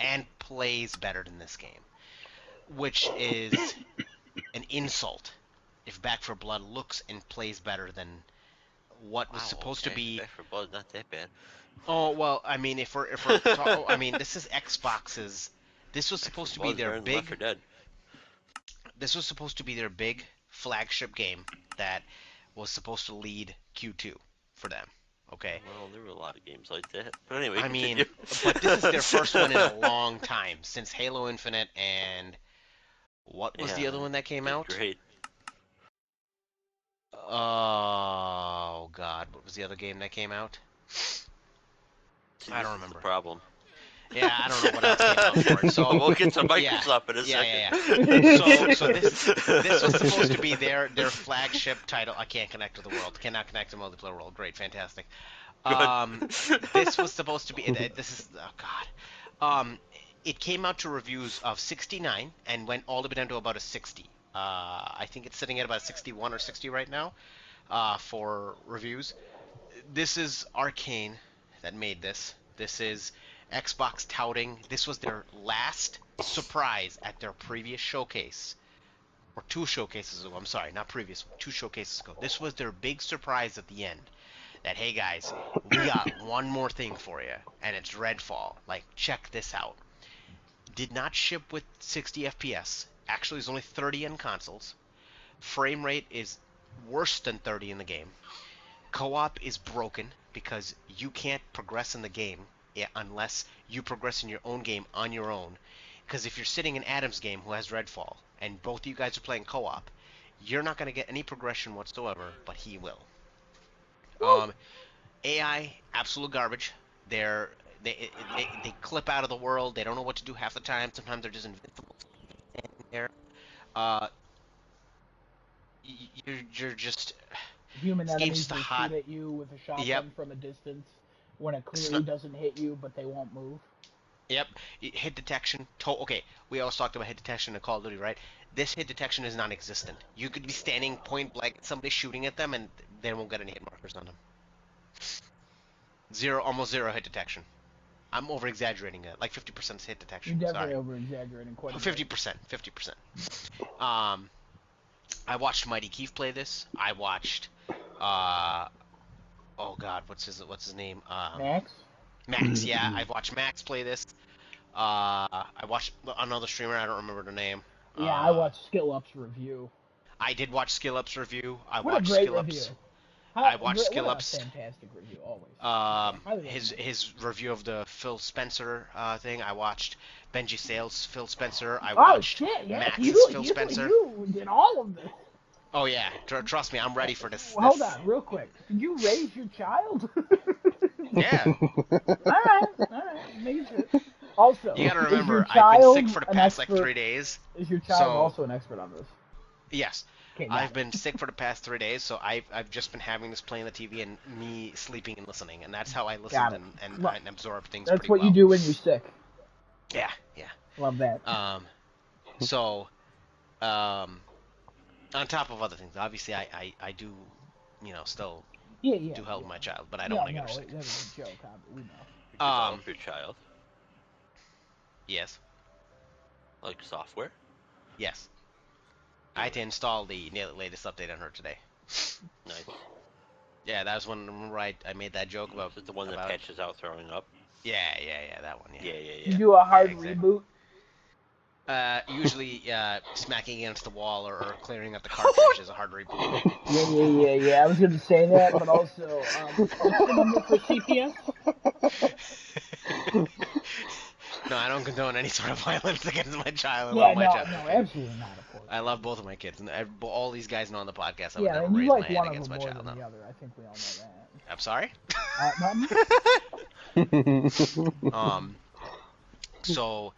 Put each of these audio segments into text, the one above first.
and plays better than this game, which is an insult. If Back for Blood looks and plays better than what was Wow, supposed to okay. be. Back for Blood, not that bad. Oh well, I mean, I mean, this is Xbox's. This was Back for supposed to be Blood's their better than Left 4 big. Dead. This was supposed to be their big flagship game that was supposed to lead Q2 for them. Okay, Well, there were a lot of games like that. But anyway, I continue. mean, but this is their first one in a long time since Halo Infinite and what was Yeah, the other one that came did out? great. Oh God, what was the other game that came out? See, I this don't is the remember. problem. Yeah, I don't know what else came out for it. So we'll get to yeah, Microsoft in a yeah, second. yeah, yeah. So this was supposed to be their flagship title. I can't connect to the world. Cannot connect to multiplayer world. Great, fantastic. Good. This was supposed to be. This is oh God. It came out to reviews of 69 and went all the way down to about a 60. I think it's sitting at about 61 or 60 right now for reviews. This is Arcane that made this. This is Xbox touting. This was their last surprise at their previous showcase. Or two showcases ago. I'm sorry, not previous. Two showcases ago. This was their big surprise at the end. That, hey guys, we got one more thing for you. And it's Redfall. Like, check this out. Did not ship with 60 FPS. Actually, it's only 30 in consoles. Frame rate is worse than 30 in the game. Co-op is broken because you can't progress in the game unless you progress in your own game on your own. Because if you're sitting in Adam's game who has Redfall and both of you guys are playing co-op, you're not going to get any progression whatsoever, but he will. Um, AI, absolute garbage. They're they clip out of the world. They don't know what to do half the time. Sometimes they're just invincible there. Uh, you're just Human this game's enemies just a will hot. shoot at you with a Yep. shotgun from a distance when it It's clearly not. doesn't hit you, but they won't move. Yep, hit detection. Okay, we always talked about hit detection in Call of Duty, right? This hit detection is non-existent. You could be standing point blank, somebody shooting at them, and they won't get any hit markers on them. Almost zero hit detection. I'm over exaggerating it, like 50% hit detection. You're definitely Sorry, over exaggerating quite a bit. 50%, 50%. Um, I watched Mighty Keith play this. I watched, oh God, what's his name? Max? Max. Yeah, I've watched Max play this. I watched another streamer. I don't remember the name. Yeah, I watched SkillUp's review. I did watch SkillUp's review. What a great review! I watched What a SkillUp's. fantastic review, always. His review of the Phil Spencer thing. I watched Benji Sales Phil Spencer. I Oh watched shit! Yeah, Max's Phil Spencer. you did all of this. Oh yeah, trust me, I'm ready for this. Hold on, real quick. Did you raise your child? Yeah. Alright. Make sure. Also, You gotta remember, I've I've been sick for the past like 3 days. Is your child so, also an expert on this? Yes. Okay, I've been sick for the past 3 days, so I've just been having this playing the TV and me sleeping and listening, and that's how I listen and absorb things. That's pretty what well. you do when you're sick. Yeah. Love that. So, on top of other things, obviously I do, still do help my child, but I don't want to get her sick. That was a joke. We know. You develop your child. Yes. Like software? Yes. I had to install the latest update on her today. Nice. Yeah, that was when, remember I made that joke about... Is it the one that patches out throwing up? Yeah, that one, yeah. You do a hard reboot? Usually smacking against the wall or clearing up the cartridge is a hard reboot. Yeah. I was going to say that, but also, what's the number for CPS? No, I don't condone any sort of violence against my child. No, absolutely not, of course. I love both of my kids, and all these guys know on the podcast I would never raise you my like hand one against of my them child. more than the other. I think we all know that. I'm sorry? So,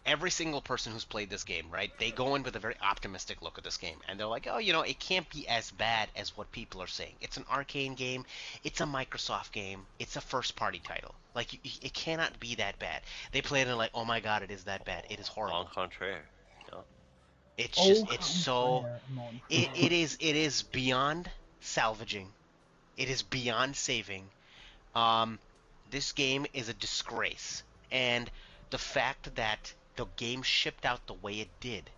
every single person who's played this game, right, they go in with a very optimistic look at this game, and they're like, oh, it can't be as bad as what people are saying. It's an Arcane game, it's a Microsoft game, it's a first-party title. Like, it cannot be that bad. They play it and like, oh my god, it is that bad. It is horrible. Au contraire. No. It's just, it's so, it is beyond salvaging. It is beyond saving. This game is a disgrace. And the fact that the game shipped out the way it did,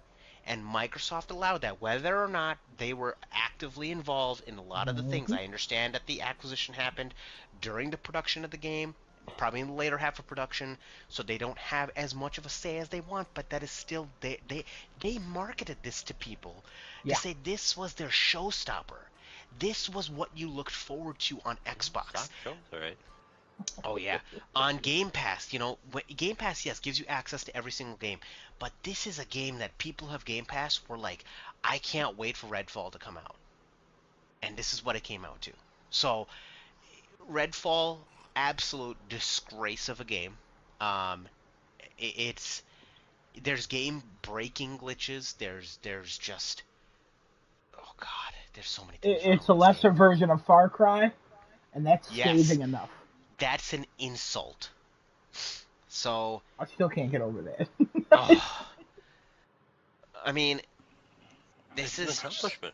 and Microsoft allowed that, whether or not they were actively involved in a lot of the things. I understand that the acquisition happened during the production of the game, probably in the later half of production, so they don't have as much of a say as they want, but that is still they marketed this to people to say this was their showstopper. This was what you looked forward to on Xbox. Stop shows, all right. Oh yeah, on Game Pass, Game Pass, yes, gives you access to every single game, but this is a game that people who have Game Pass were like, I can't wait for Redfall to come out, and this is what it came out to. So, Redfall, absolute disgrace of a game. Um, it's there's game breaking glitches. There's just oh god, there's so many things. It's a lesser version of Far Cry, and that's scathing enough. That's an insult. So I still can't get over that. I mean, this It's an is accomplishment.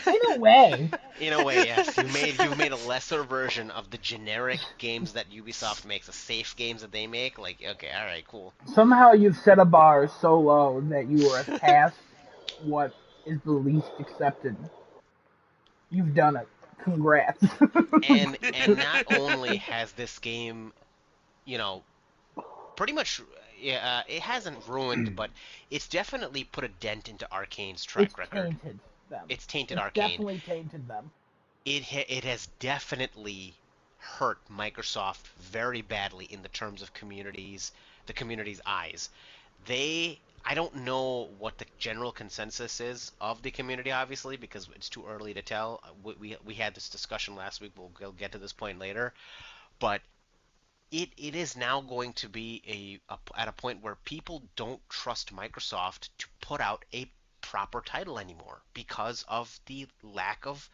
In a way. In a way, yes. You've made a lesser version of the generic games that Ubisoft makes, the safe games that they make. Like, okay, all right, cool. Somehow you've set a bar so low that you are past what is the least accepted. You've done it. Congrats. And not only has this game, pretty much, it hasn't ruined, but it's definitely put a dent into Arcane's track record. Tainted them. It's tainted It's Arcane. Definitely tainted them. It has definitely hurt Microsoft very badly in the terms of the community's eyes. I don't know what the general consensus is of the community, obviously, because it's too early to tell. We had this discussion last week. We'll get to this point later, but it is now going to be at a point where people don't trust Microsoft to put out a proper title anymore because of the lack of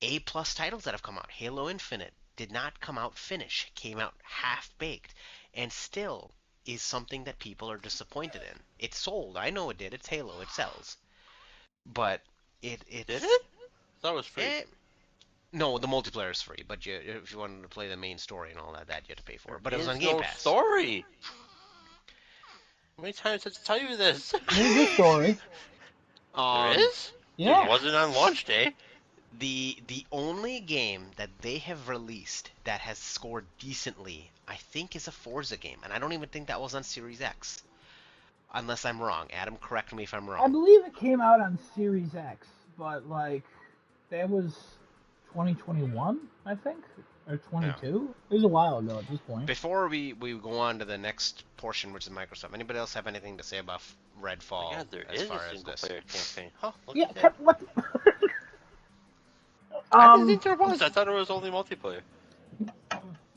A-plus titles that have come out. Halo Infinite did not come out finished, came out half-baked, and still is something that people are disappointed in. It sold. I know it did. It's Halo. It sells. But it Did it? That was free. No, the multiplayer is free, but if you wanted to play the main story and all that you had to pay for it. But it was on Game Pass. Story. How many times did I tell you this? There's a story. There is? Yeah. It wasn't on launch day. The only game that they have released that has scored decently, I think, is a Forza game, and I don't even think that was on Series X, unless I'm wrong. Adam, correct me if I'm wrong. I believe it came out on Series X, but that was 2021, I think, or 22. Yeah. It was a while ago at this point. Before we go on to the next portion, which is Microsoft, anybody else have anything to say about Redfall? Yeah, there is a single-player campaign. Huh, yeah, what? I didn't think there was. I thought it was only multiplayer.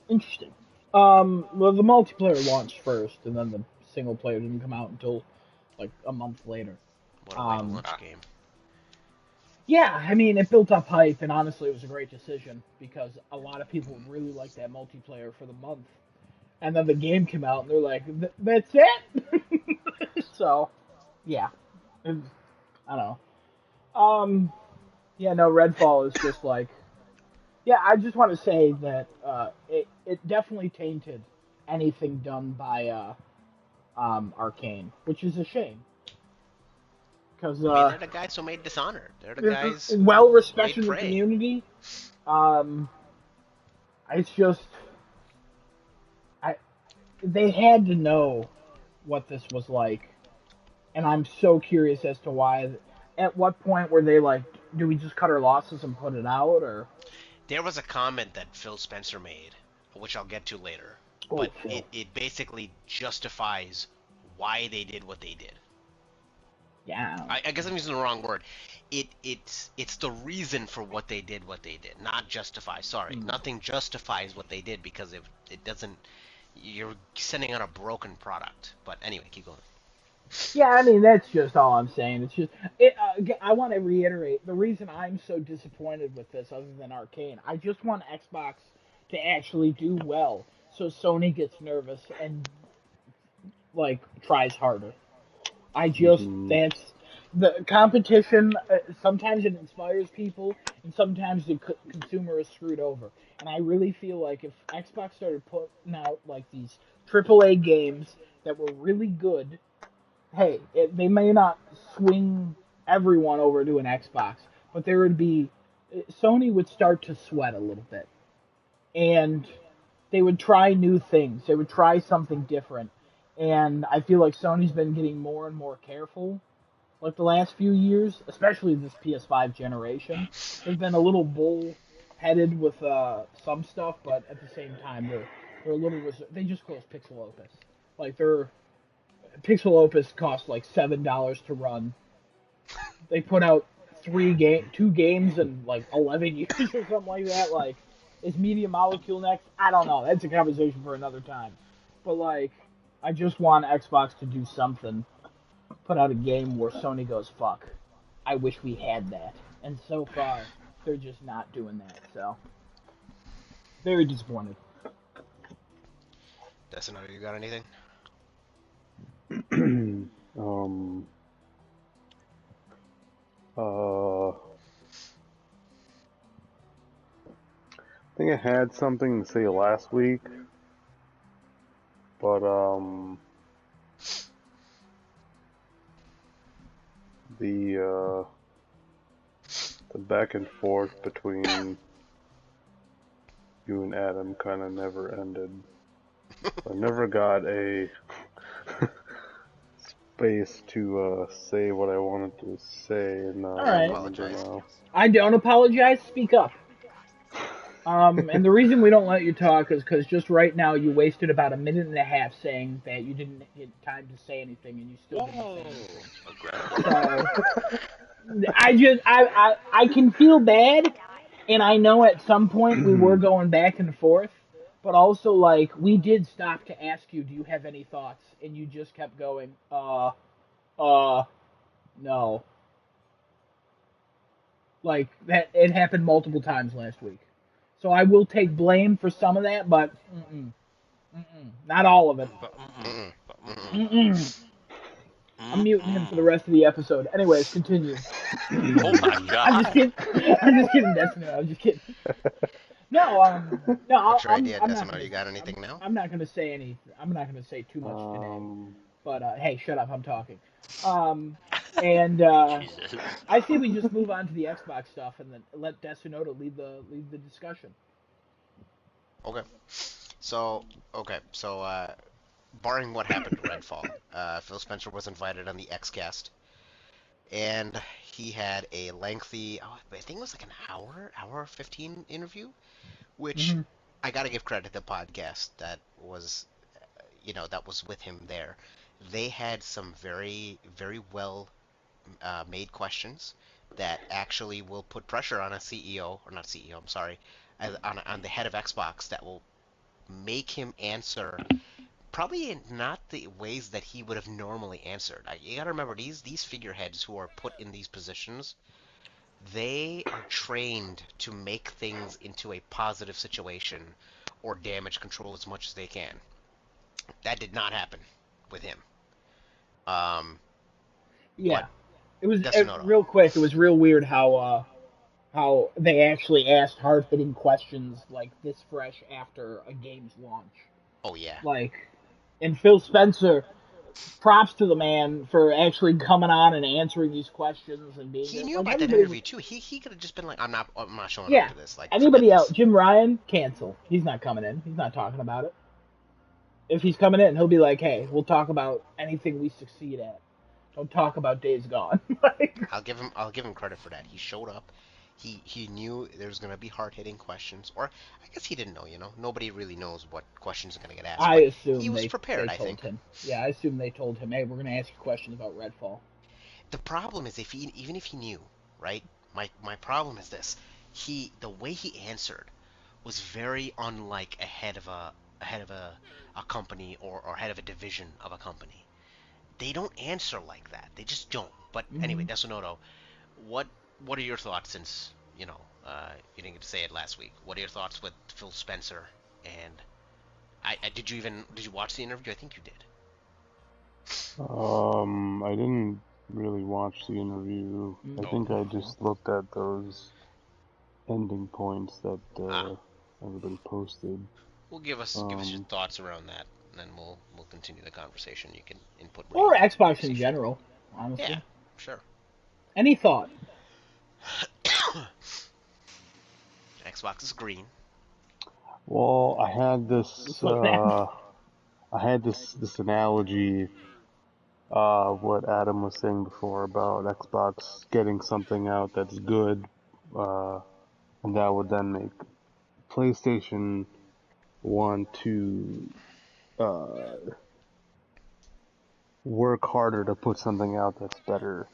Interesting. Well, the multiplayer launched first, and then the single player didn't come out until a month later. What a late launch game. Yeah, I mean, it built up hype, and honestly, it was a great decision because a lot of people really liked that multiplayer for the month. And then the game came out, and they're like, "That's it." So, yeah, I don't know. Yeah, no, Redfall is just yeah, I just want to say that it definitely tainted anything done by Arcane, which is a shame. Because they're the guys who made Dishonored. They're the guys well respected in the community. It's just they had to know what this was like, and I'm so curious as to why. At what point were they like, do we just cut our losses and put it out, or? There was a comment that Phil Spencer made, which I'll get to later, but it basically justifies why they did what they did. Yeah. I guess I'm using the wrong word. It's the reason for what they did, not justify. Sorry, nothing justifies what they did because it doesn't. You're sending out a broken product. But anyway, keep going. Yeah, I mean, that's just all I'm saying. It's just, I want to reiterate, the reason I'm so disappointed with this, other than Arcane, I just want Xbox to actually do well, so Sony gets nervous and, tries harder. the competition, sometimes it inspires people, and sometimes the consumer is screwed over. And I really feel like if Xbox started putting out like these AAA games that were really good, hey, they may not swing everyone over to an Xbox, but there would be Sony would start to sweat a little bit, and they would try new things. They would try something different, and I feel like Sony's been getting more and more careful like the last few years, especially this PS5 generation. They've been a little bull-headed with some stuff, but at the same time, they're a little they just closed Pixel Opus. Like their Pixel Opus costs like $7 to run. They put out two games in like 11 years or something like that. Like, is Media Molecule next? I don't know. That's a conversation for another time. But like, I just want Xbox to do something. Put out a game where Sony goes, fuck, I wish we had that. And so far, they're just not doing that. So, very disappointed. Desino, you got anything? I think I had something to say last week, but the back and forth between you and Adam kind of never ended. I never got a space to say what I wanted to say, and All right. Apologize. I don't apologize. Speak up. And the reason we don't let you talk is because just right now you wasted about a minute and a half saying that you didn't get time to say anything, and you still didn't say anything. So I can feel bad, and I know at some point we were going back and forth, but also like we did stop to ask you, do you have any thoughts, and you just kept going, no. Like that, it happened multiple times last week. So I will take blame for some of that, but not all of it. I'm muting him for the rest of the episode. Anyways, continue. Oh my god. I'm just kidding, Destiny. I'm just kidding. No, What's your idea, Decimo? You got anything now? I'm not gonna say any. I'm not gonna say too much today. But hey, shut up. I'm talking. And I say we just move on to the Xbox stuff and then let Desunota lead the discussion. Okay. So barring what happened to Redfall, Phil Spencer was invited on the XCast, and he had a lengthy, I think it was like an hour 15 interview, which I gotta give credit to the podcast that was, that was with him there. They had some very, very well made questions that actually will put pressure on a CEO, or not CEO, I'm sorry, on the head of Xbox that will make him answer probably in not the ways that he would have normally answered. You gotta remember, these figureheads who are put in these positions, they are trained to make things into a positive situation or damage control as much as they can. That did not happen with him. Yeah, it was Desunota. real quick. It was real weird how they actually asked hard hitting questions like this fresh after a game's launch. Oh yeah. Like, and Phil Spencer, props to the man for actually coming on and answering these questions and being. He knew like, about that interview too. He could have just been like, I'm not showing up to this. Like anybody else, Jim Ryan, cancel. He's not coming in. He's not talking about it. If he's coming in, he'll be like, hey, we'll talk about anything we succeed at. Don't talk about Days Gone. I'll give him credit for that. He showed up. He knew there was gonna be hard hitting questions, or I guess he didn't know. Nobody really knows what questions are gonna get asked. I assume he was prepared. They told him. Yeah, I assume they told him, hey, we're gonna ask you questions about Redfall. The problem is even if he knew, right? My problem is this: the way he answered was very unlike a head of a company or head of a division of a company. They don't answer like that. They just don't. But anyway, Desunoto, what are your thoughts since you didn't get to say it last week? What are your thoughts with Phil Spencer? And did you watch the interview? I think you did. I didn't really watch the interview. I Oh. think I just looked at those ending points that everybody posted. Well, give us your thoughts around that, and then we'll continue the conversation. You can input Or whatever Xbox you in see fit. general, honestly. Yeah, sure. Any thought? Xbox is green. Well, I had Just like that. this analogy, what Adam was saying before about Xbox getting something out that's good, and that would then make PlayStation want to work harder to put something out that's better.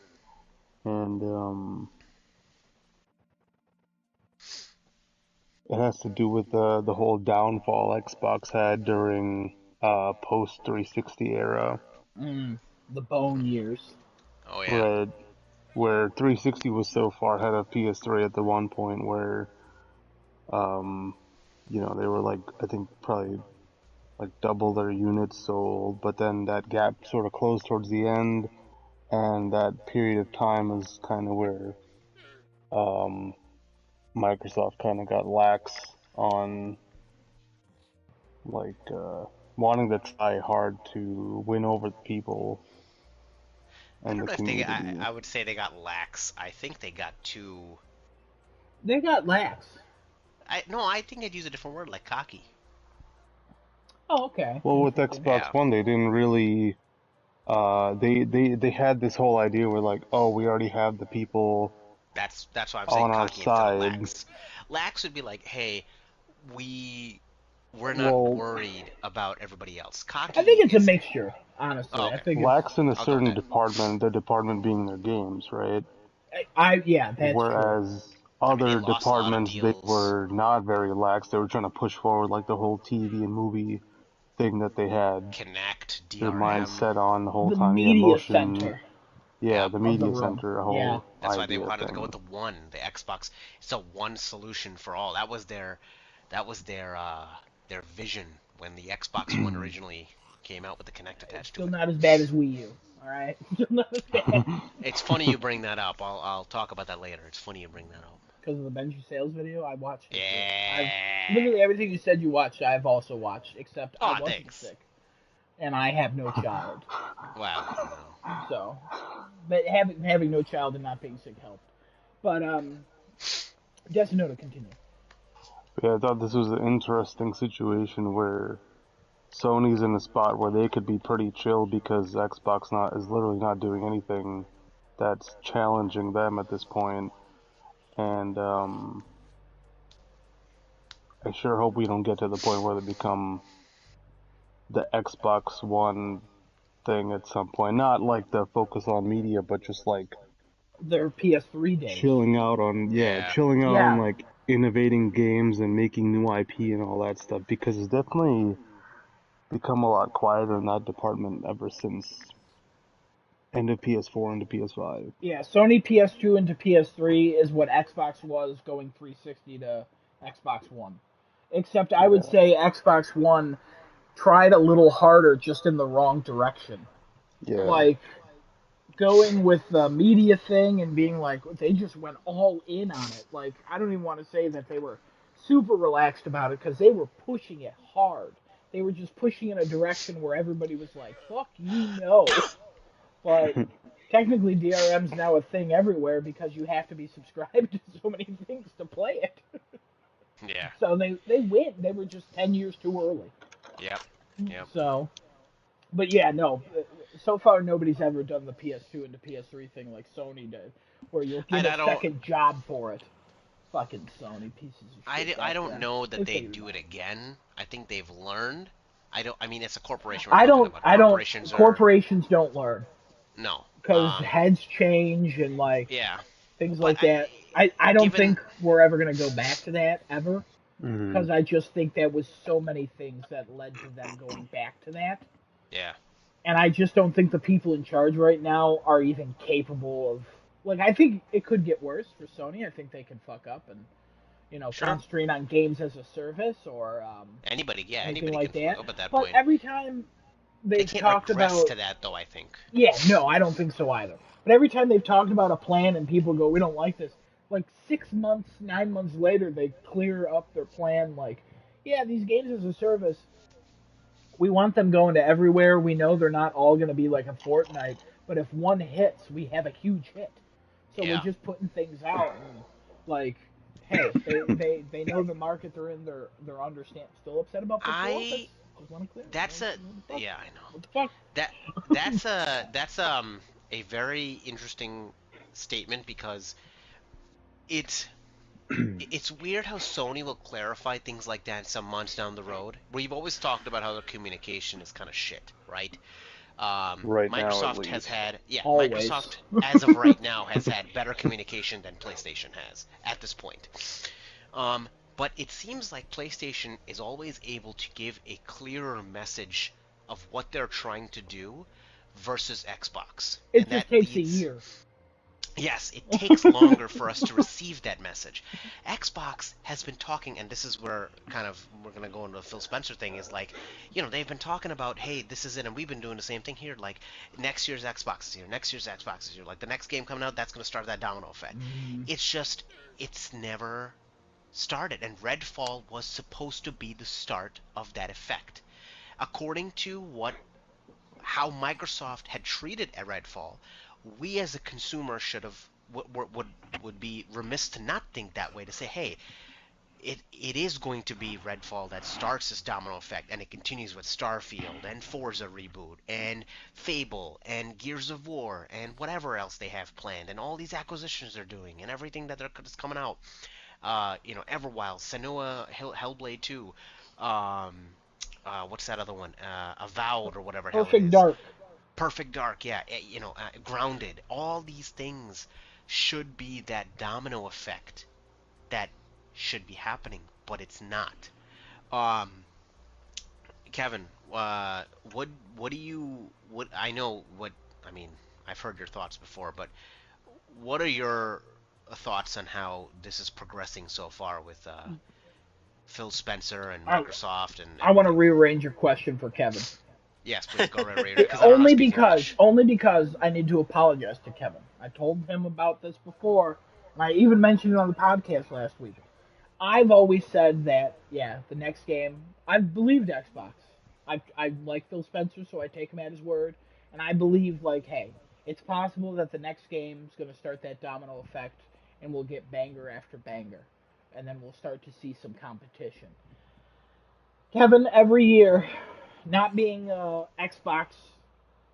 And it has to do with the whole downfall Xbox had during post 360 era, The bone years. Oh yeah. right? Where 360 was so far ahead of PS3 at the one point where, they were like, I think probably like double their units sold, but then that gap sort of closed towards the end, and that period of time is kind of where Microsoft kind of got lax on like wanting to try hard to win over the people I and don't the know if they. community. I would say they got lax. I think they got too. They got lax. I think I'd use a different word like cocky. Oh, okay. Well, with Interesting. Xbox Yeah. One, they didn't really. They had this whole idea where like, oh, we already have the people That's why I'm saying on our cocky instead of side. lax. Lax would be like, hey, we're not Well, worried about everybody else. Cocky I think it's a is. mixture, honestly. Oh, I okay. think lax in a I'll go with certain that. department, the department being their games, right? yeah, that's true. Whereas I mean, they other lost a lot of departments, they deals. were not very lax. They were trying to push forward like the whole TV and movie thing that they had Connect, their mind DRM. set on the whole The time. Yeah, media motion. center Yeah, Yeah. the of the media room. center, a Yeah. whole That's why they idea wanted to go with thing. the Xbox. It's a one solution for all. That was their vision when the Xbox One originally came out with the Connect It's attached to still it. not as bad as Wii U. All right, still not as bad It's funny you bring that up. I'll talk about that later. It's funny you bring that up. because of the Benji sales video. I watched it. Too. I've Yeah. literally everything you said you watched. I've also watched, except I Oh, wasn't thanks. sick, and I have no child. Wow. No. So, but having no child and not being sick helped. But just no to continue. Yeah, I thought this was an interesting situation where Sony's in a spot where they could be pretty chill because Xbox not is literally not doing anything that's challenging them at this point. And I sure hope we don't get to the point where they become the Xbox One thing at some point. Not like the focus on media, but just like Their PS3 days. chilling out on chilling out on Yeah. like innovating games and making new IP and all that stuff, because it's definitely become a lot quieter in that department ever since end of PS4 into PS5. Yeah, Sony PS2 into PS3 is what Xbox was going 360 to Xbox One. Except I would say Xbox One tried a little harder, just in the wrong direction. Yeah. Like going with the media thing and being like, they just went all in on it. Like, I don't even want to say that they were super relaxed about it because they were pushing it hard. They were just pushing in a direction where everybody was like, fuck you, no. But technically, DRM's now a thing everywhere because you have to be subscribed to so many things to play it. Yeah. So they win. They were just 10 years too early. Yep. So, but yeah, no. So far, nobody's ever done the PS2 into PS3 thing like Sony did, where you'll get I a don't- second job for it. Fucking Sony pieces of shit. I back don't then. know that they figured do it it out. again. I think they've learned. I mean, it's a corporation. I don't. Corporations are Corporations don't learn no. because heads change and like Yeah. things But like that. I don't given- think we're ever gonna go back to that ever. Mhm. Because I just think there was so many things that led to them going back to that. Yeah. And I just don't think the people in charge right now are even capable of... Like, I think it could get worse for Sony. I think they can fuck up and, Sure. concentrate on games as a service or Anybody anything can like fuck that. up at that But point. every time They they've can't talked regress about... to that though. I think. Yeah, no, I don't think so either. But every time they've talked about a plan and people go, we don't like this, like 6 months, 9 months later, they clear up their plan. Like, yeah, these games as a service, we want them going to everywhere. We know they're not all going to be like a Fortnite, but if one hits, we have a huge hit. So we're Yeah. just putting things out, and like, hey, they know the market they're in. They're understand still upset about Pixel Office. I Just want to clear. that's a What the fuck? yeah, I know. What the fuck? That that's a very interesting statement because it's it's weird how Sony will clarify things like that some months down the road. We've always talked about how their communication is kind of shit, right? Right now, at Microsoft has least. had, yeah, Always. Microsoft as of right now has had better communication than PlayStation has at this point. But it seems like PlayStation is always able to give a clearer message of what they're trying to do versus Xbox. It And just that takes a leads, year. yes, it takes longer for us to receive that message. Xbox has been talking, and this is where kind of we're going to go into the Phil Spencer thing, is like, they've been talking about, hey, this is it, and we've been doing the same thing here. Like, next year's Xbox is here, next year's Xbox is here. Like, the next game coming out, that's going to start that domino effect. It's just, it's never started, and Redfall was supposed to be the start of that effect. According to how Microsoft had treated Redfall, we as a consumer should have would be remiss to not think that way, to say, hey, it is going to be Redfall that starts this domino effect, and it continues with Starfield and Forza reboot and Fable and Gears of War and whatever else they have planned, and all these acquisitions they're doing and everything that's coming out. Everwild, Senua, Hellblade 2, what's that other one? Avowed or whatever hell it Perfect is. Dark. Perfect Dark, yeah. Grounded. All these things should be that domino effect that should be happening, but it's not. Um, Kevin, what do you what I know what I mean. I've heard your thoughts before, but what are your thoughts on how this is progressing so far with Phil Spencer and I, Microsoft and I want to everything? rearrange your question for Kevin. Yes, please go right, Raider, because I don't know speak English. Only because I need to apologize to Kevin. I told him about this before, and I even mentioned it on the podcast last week. I've always said that, yeah, the next game, I've believed Xbox. I like Phil Spencer, so I take him at his word, and I believe, like, hey, it's possible that the next game's going to start that domino effect, and we'll get banger after banger, and then we'll start to see some competition. Kevin, every year, not being a Xbox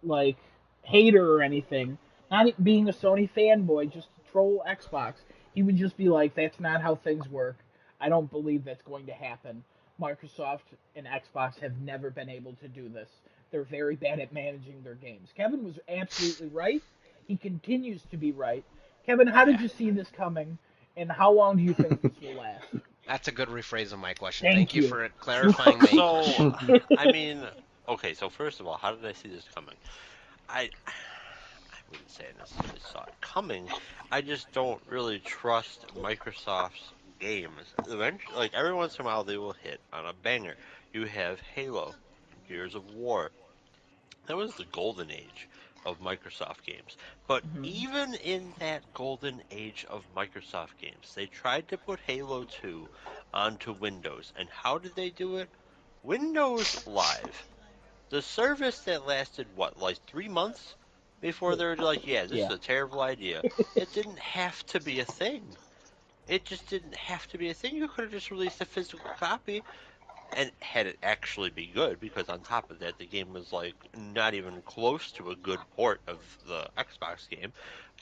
like hater or anything, not being a Sony fanboy, just to troll Xbox, he would just be like, "That's not how things work. I don't believe that's going to happen. Microsoft and Xbox have never been able to do this. They're very bad at managing their games." Kevin was absolutely right. He continues to be right. Kevin, how did Yeah. you see this coming, and how long do you think this will last? That's a good rephrase of my question. Thank you you. for clarifying my English. So, I mean, okay, so first of all, how did I see this coming? I wouldn't say I necessarily saw it coming. I just don't really trust Microsoft's games. Eventually, like every once in a while, they will hit on a banger. You have Halo, Gears of War. That was the golden age of Microsoft games. But Mhm. even in that golden age of Microsoft games, they tried to put Halo 2 onto Windows. And how did they do it? Windows Live. The service that lasted, what, like 3 months before they were like, yeah, this is Yeah. a terrible idea. It didn't have to be a thing. It just didn't have to be a thing. You could have just released a physical copy and had it actually be good, because on top of that, the game was like not even close to a good port of the Xbox game.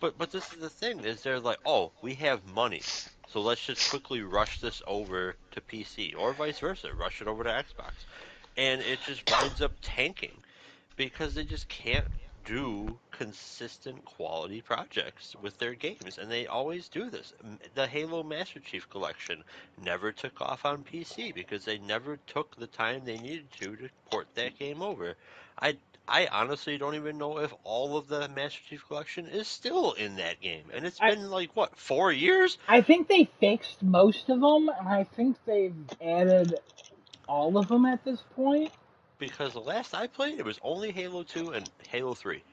But this is the thing, is they're like, oh, we have money, so let's just quickly rush this over to PC, or vice versa, rush it over to Xbox, and it just winds up tanking because they just can't do consistent quality projects with their games, and they always do this. The Halo Master Chief Collection never took off on PC because they never took the time they needed to port that game over. I I honestly don't even know if all of the Master Chief Collection is still in that game, and it's I been like what, 4 years? I think they fixed most of them, and I think they've added all of them at this point. Because the last I played, it was only Halo 2 and Halo 3.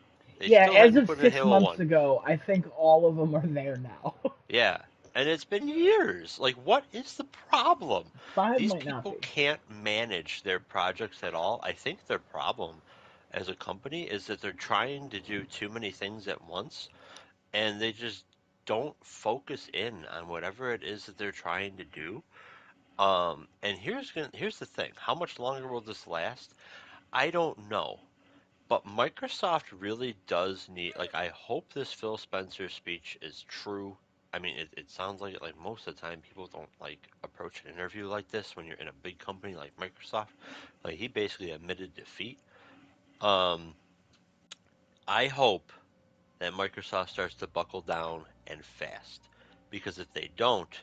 They Yeah, still as hadn't of put in 6 Halo months 1. ago, I think all of them are there now. Yeah, and it's been years. Like, what is the problem? 5 These might not people be. can't manage their projects at all. I think their problem as a company is that they're trying to do too many things at once, and they just don't focus in on whatever it is that they're trying to do. And here's the thing. How much longer will this last? I don't know. But Microsoft really does need, like, I hope this Phil Spencer speech is true. I mean, it sounds like it, like, most of the time people don't, like, approach an interview like this when you're in a big company like Microsoft. Like, he basically admitted defeat. Um, I hope that Microsoft starts to buckle down and fast. Because if they don't,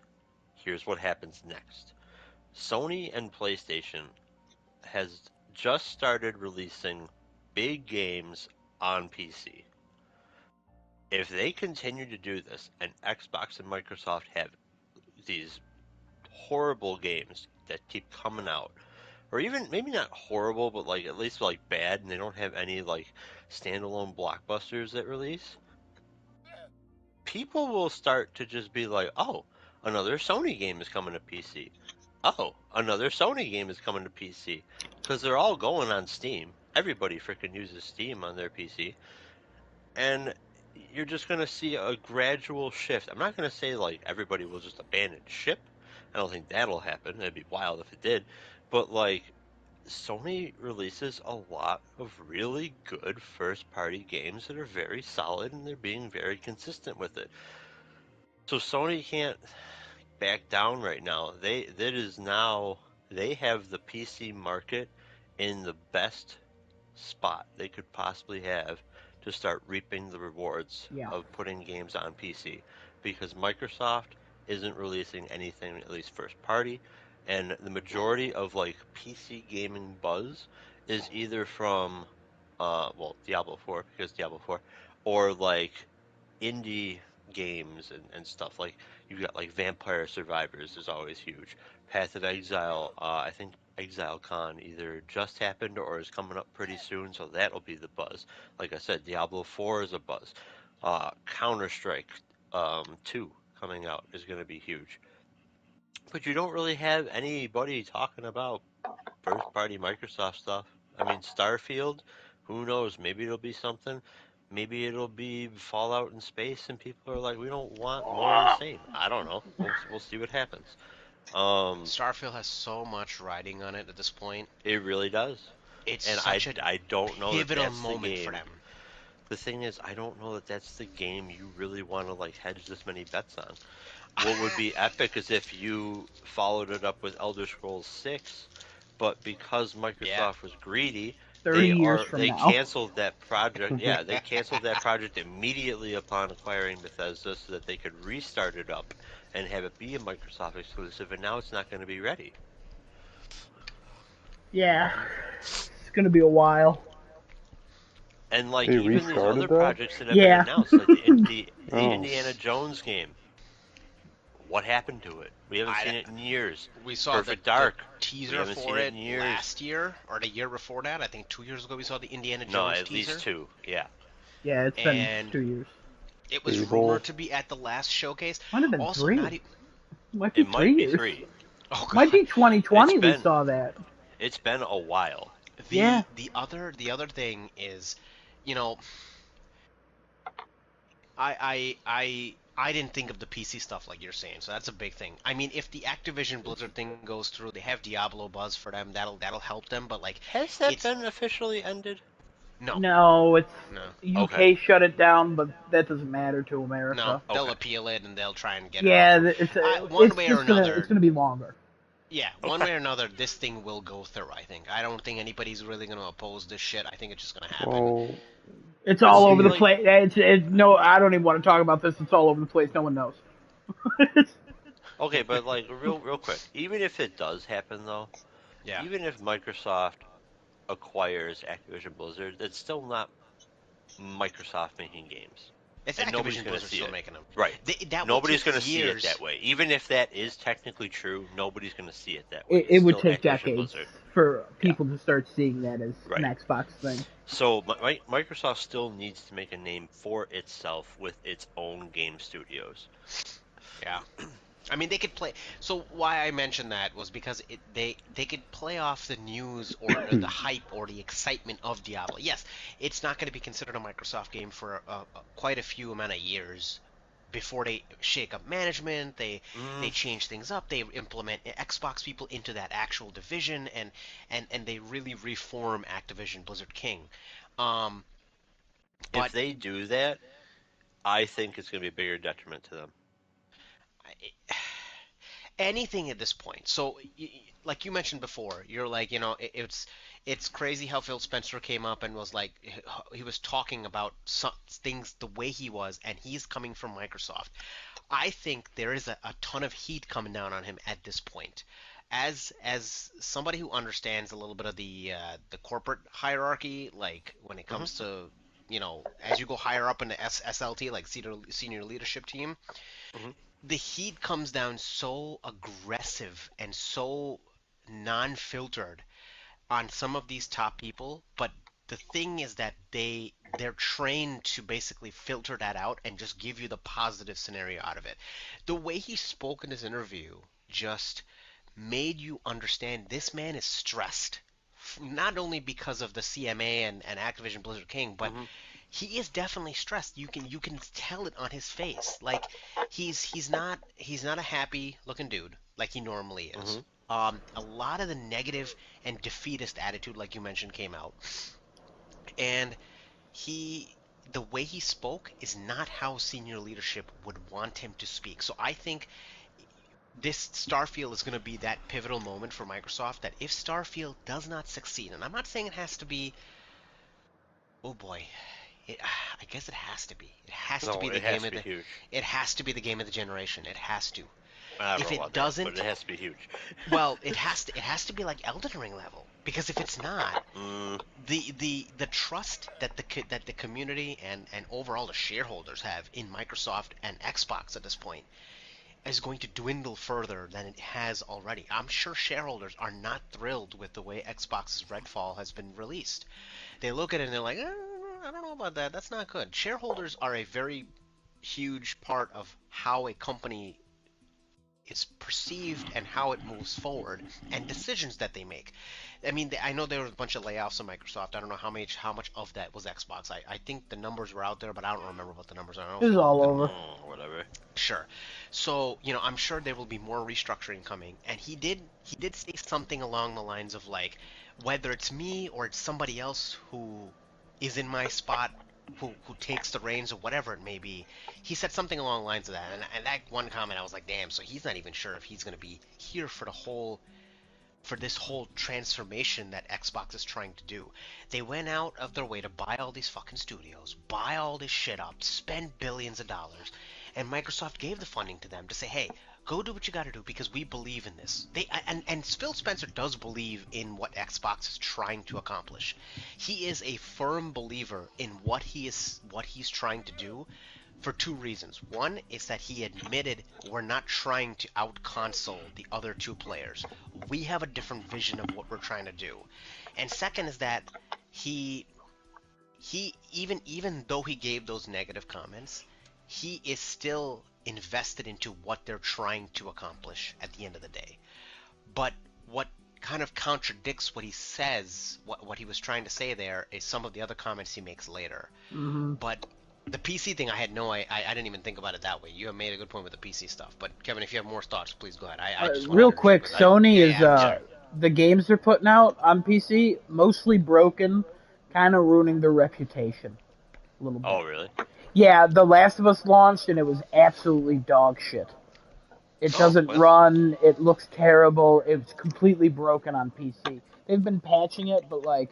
here's what happens next. Sony and PlayStation has just started releasing big games on PC. If they continue to do this and Xbox and Microsoft have these horrible games that keep coming out, or even maybe not horrible, but like at least like bad, and they don't have any like standalone blockbusters that release, people will start to just be like, oh, another Sony game is coming to PC. Oh, another Sony game is coming to PC. Because they're all going on Steam. Everybody freaking uses Steam on their PC. And you're just going to see a gradual shift. I'm not going to say like everybody will just abandon ship. I don't think that'll happen. It'd be wild if it did. But like Sony releases a lot of really good first party games that are very solid and they're being very consistent with it. So Sony can't back down right now. They have the PC market in the best spot they could possibly have to start reaping the rewards Yeah. of putting games on PC because Microsoft isn't releasing anything at least first party and the majority of like PC gaming buzz is either from Diablo 4 because Diablo 4 or like indie games and stuff like you've got like Vampire Survivors is always huge. Path of Exile, I think ExileCon either just happened or is coming up pretty soon, so that'll be the buzz. Like I said, Diablo 4 is a buzz. Counter Strike 2 coming out is going to be huge. But you don't really have anybody talking about first party Microsoft stuff. I mean, Starfield, who knows? Maybe it'll be something. Maybe it'll be Fallout in space, and people are like, we don't want more of the same. I don't know. We'll see what happens. Starfield has so much riding on it at this point. It really does. It's And such a I don't know that pivotal that's the moment for game. them. The thing is, I don't know that that's the game you really want to like hedge this many bets on. What would be epic is if you followed it up with Elder Scrolls 6, but because Microsoft Yeah. was greedy, 30 years from they now. canceled that project. Yeah, they canceled that project immediately upon acquiring Bethesda so that they could restart it up and have it be a Microsoft exclusive, and now it's not going to be ready. Yeah. It's going to be a while. And like They even these restarted other that? projects that have Yeah. been announced, like the Oh. Indiana Jones game, what happened to it? We haven't seen it in years. We saw Perfect the Dark. We teaser haven't for seen it it in years. last year or the year before that. I think 2 years ago we saw the Indiana Jones No, at teaser. least 2. Yeah. Yeah, it's been And 2 years. It was Fable. rumored to be at the last showcase. Might have been Also, 3. not Might be It 3 might be years. 3. oh god. Might be 2020 It's we been- saw that. It's been a while. Yeah. The other thing is, you know, I didn't think of the PC stuff like you're saying, so that's a big thing. I mean, if the Activision Blizzard thing goes through, they have Diablo buzz for them. That'll help them. But like, Has that It's- been officially ended? no, No, it's no, UK Okay. shut it down, but that doesn't matter to America. no. They'll Okay. appeal it and they'll try and get Yeah, it. it's one it's way just or another. It's gonna be longer. Yeah, one way or another, this thing will go through. I think. I don't think anybody's really going to oppose this shit. I think it's just going to happen. Well, It's all see, over the like- place. It's no. I don't even want to talk about this. It's all over the place. No one knows. Okay, but like real quick, even if it does happen though, Yeah. even if Microsoft acquires Activision Blizzard, it's still not Microsoft making games. It's And nobody's Activision gonna Blizzard see still it. making them. Right. That Nobody's will going take to see it years. that way. Even if that is technically true, nobody's going to see it that way. It would Still take Activision decades Blizzard. for people to start seeing that as Right. an Xbox thing. So Microsoft still needs to make a name for itself with its own game studios. Yeah. I mean, they could play. So why I mentioned that was because they could play off the news or the hype or the excitement of Diablo. Yes, it's not going to be considered a Microsoft game for quite a few amount of years before they shake up management. They change things up. They implement Xbox people into that actual division, and they really reform Activision Blizzard King. But if they do that, I think it's going to be a bigger detriment to them. Anything at this point. So, like you mentioned before, you're like, it's crazy how Phil Spencer came up and was like, he was talking about some things the way he was, and he's coming from Microsoft. I think there is a ton of heat coming down on him at this point. As somebody who understands a little bit of the corporate hierarchy, like when it comes to as you go higher up in the SLT, like senior leadership team, the heat comes down so aggressive and so non-filtered on some of these top people, but the thing is that they're trained to basically filter that out and just give you the positive scenario out of it. The way he spoke in his interview just made you understand this man is stressed, not only because of the CMA and Activision Blizzard King, but he is definitely stressed. You can tell it on his face. Like he's not a happy looking dude like he normally is. A lot of the negative and defeatist attitude, like you mentioned, came out, and the way he spoke is not how senior leadership would want him to speak. So I think this Starfield is going to be that pivotal moment for Microsoft, that if Starfield does not succeed, and I'm not saying it has to be, oh boy, I guess it has to be. It has to be the game of the. Huge. It has to be the game of the generation. It has to. If it doesn't, but it has to be huge. Well, it has to be like Elden Ring level, because if it's not, the trust that the community and overall the shareholders have in Microsoft and Xbox at this point is going to dwindle further than it has already. I'm sure shareholders are not thrilled with the way Xbox's Redfall has been released. They look at it and they're like, I don't know about that. That's not good. Shareholders are a very huge part of how a company is perceived and how it moves forward and decisions that they make. I mean, I know there was a bunch of layoffs in Microsoft. I don't know how much of that was Xbox. I think the numbers were out there, but I don't remember what the numbers are. It was all over. Whatever. Sure. So, I'm sure there will be more restructuring coming. And he did say something along the lines of like, whether it's me or it's somebody else who is in my spot, who takes the reins or whatever it may be, he said something along the lines of that. And that one comment, I was like, damn, so he's not even sure if he's going to be here for this whole transformation that Xbox is trying to do. They went out of their way to buy all these fucking studios, buy all this shit up, spend billions of dollars, and Microsoft gave the funding to them to say, hey, go do what you got to do because we believe in this. And Phil Spencer does believe in what Xbox is trying to accomplish. He is a firm believer in what he's trying to do for two reasons. One is that he admitted we're not trying to out-console the other two players. We have a different vision of what we're trying to do. And second is that he even though he gave those negative comments, he is still invested into what they're trying to accomplish at the end of the day. But what kind of contradicts what he says, what he was trying to say there, is some of the other comments he makes later. But the PC thing, I didn't even think about it that way. You have made a good point with the PC stuff. But Kevin, if you have more thoughts, please go ahead. I just real quick, Sony is the games they're putting out on PC mostly broken, kind of ruining their reputation a little bit. Oh, really? Yeah, The Last of Us launched and it was absolutely dog shit. It doesn't run, it looks terrible, it's completely broken on PC. They've been patching it, but like,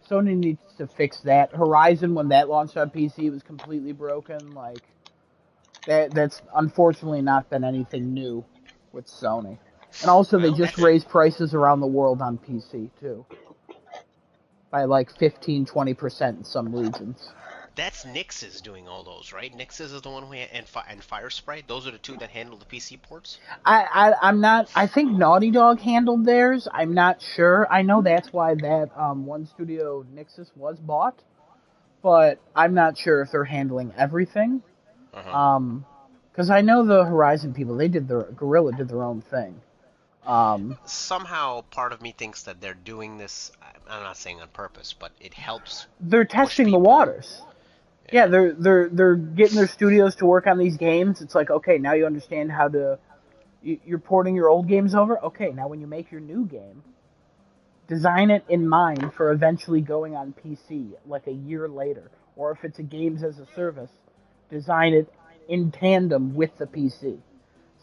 Sony needs to fix that. Horizon, when that launched on PC, was completely broken. Like, that's unfortunately not been anything new with Sony. And also, they just raised prices around the world on PC, too. By like 15-20% in some regions. that's Nix's doing all those, right? Nix's is the one who and Firespray. Those are the two that handle the PC ports. I'm not. I think Naughty Dog handled theirs. I'm not sure. I know that's why that one studio Nixus was bought, but I'm not sure if they're handling everything. Uh-huh. Because I know the Horizon people, they did their Guerrilla did their own thing. Somehow, part of me thinks that they're doing this. I'm not saying on purpose, but it helps. They're testing the people. waters. Yeah, they're getting their studios to work on these games. It's like, okay, now you understand how to. You're porting your old games over. Okay, now when you make your new game, design it in mind for eventually going on PC like a year later, or if it's a games as a service, design it in tandem with the PC.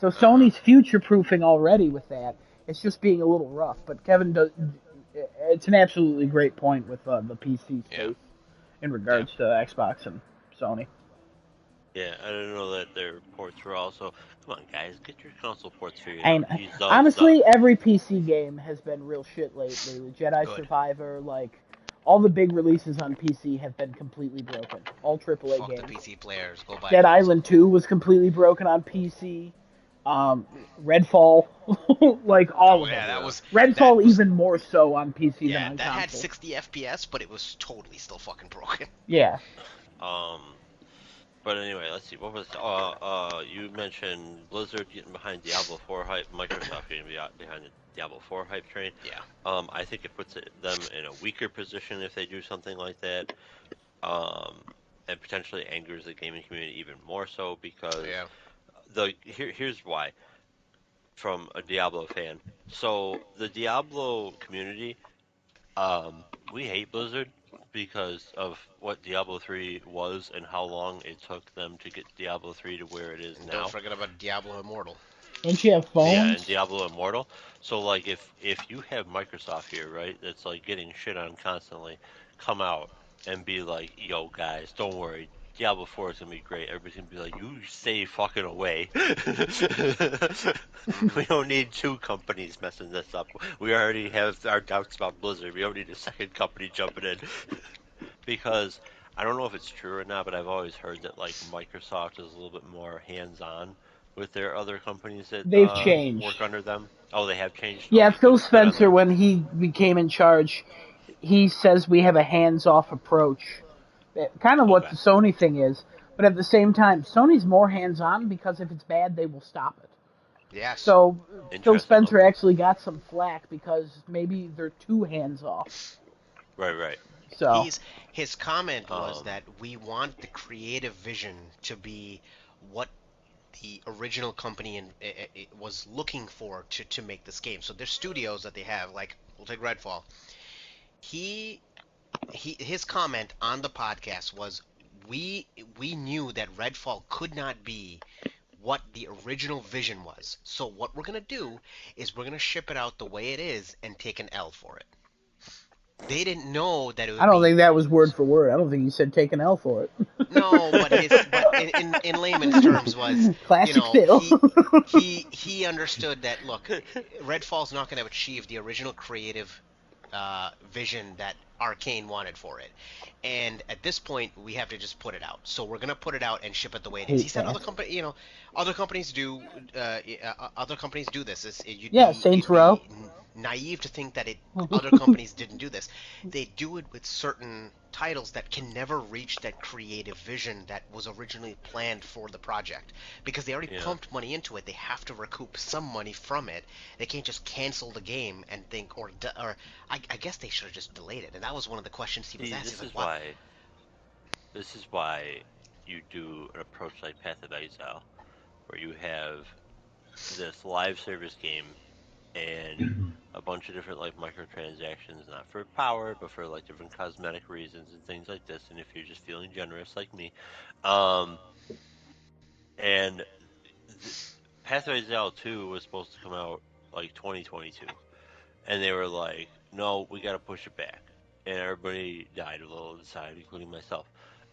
So Sony's future-proofing already with that. It's just being a little rough. But Kevin does. It's an absolutely great point with the PC space in regards to Xbox and Sony. Yeah, I didn't know that their ports were also. Come on, guys, get your console ports figured And out. honestly, every PC game has been real shit lately. The Jedi Survivor, like all the big releases on PC have been completely broken. All AAA Fuck games. the PC players. Go buy Dead Island 2 was completely broken on PC. Redfall, like all of them. That was Redfall even more so on PC than on that console. had 60 FPS, but it was totally still fucking broken. Yeah. But anyway, let's see. What was you mentioned Blizzard getting behind Diablo 4 hype, Microsoft getting behind the Diablo 4 hype train. Yeah. I think it puts them in a weaker position if they do something like that. And potentially angers the gaming community even more so because here's why. From a Diablo fan, so the Diablo community, we hate Blizzard because of what Diablo 3 was and how long it took them to get Diablo 3 to where it is now. Don't forget about Diablo Immortal. Don't you have phones? Yeah, and Diablo Immortal. So, like, if you have Microsoft here, right, that's, like, getting shit on constantly, come out and be like, yo, guys, don't worry, Diablo 4 is going to be great. Everybody's going to be like, you stay fucking away. We don't need two companies messing this up. We already have our doubts about Blizzard. We don't need a second company jumping in. Because I don't know if it's true or not, but I've always heard that, like, Microsoft is a little bit more hands-on with their other companies that they've changed. Work under them. Oh, they have changed? Yeah, Phil Spencer, when he became in charge, he says we have a hands-off approach. Kind of what the Sony thing is. But at the same time, Sony's more hands-on because if it's bad, they will stop it. Yes. So Phil Spencer actually got some flack because maybe they're too hands-off. Right. So his comment was that we want the creative vision to be what the original company was looking for to make this game. So there's studios that they have, like we'll take Redfall. His comment on the podcast was we knew that Redfall could not be what the original vision was. So what we're gonna do is we're gonna ship it out the way it is and take an L for it. They didn't know that it would I don't think that was word for word. I don't think he said take an L for it. No, but in layman's terms was, classic Phil. he understood that, look, Redfall's not going to achieve the original creative vision that Arcane wanted for it. And at this point, we have to just put it out. So we're going to put it out and ship it the way it is. He said other companies do this. Saints Row. Naive to think that other companies didn't do this. They do it with certain titles that can never reach that creative vision that was originally planned for the project, because they already pumped money into it. They have to recoup some money from it. They can't just cancel the game and think, or I guess they should have just delayed it. And that was one of the questions he was asking. This is why you do an approach like Path of Exile, where you have this live service game and a bunch of different like microtransactions, not for power, but for like different cosmetic reasons and things like this. And if you're just feeling generous like me, and Path of Exile 2 was supposed to come out like 2022, and they were like, no, we got to push it back, and everybody died a little inside, including myself,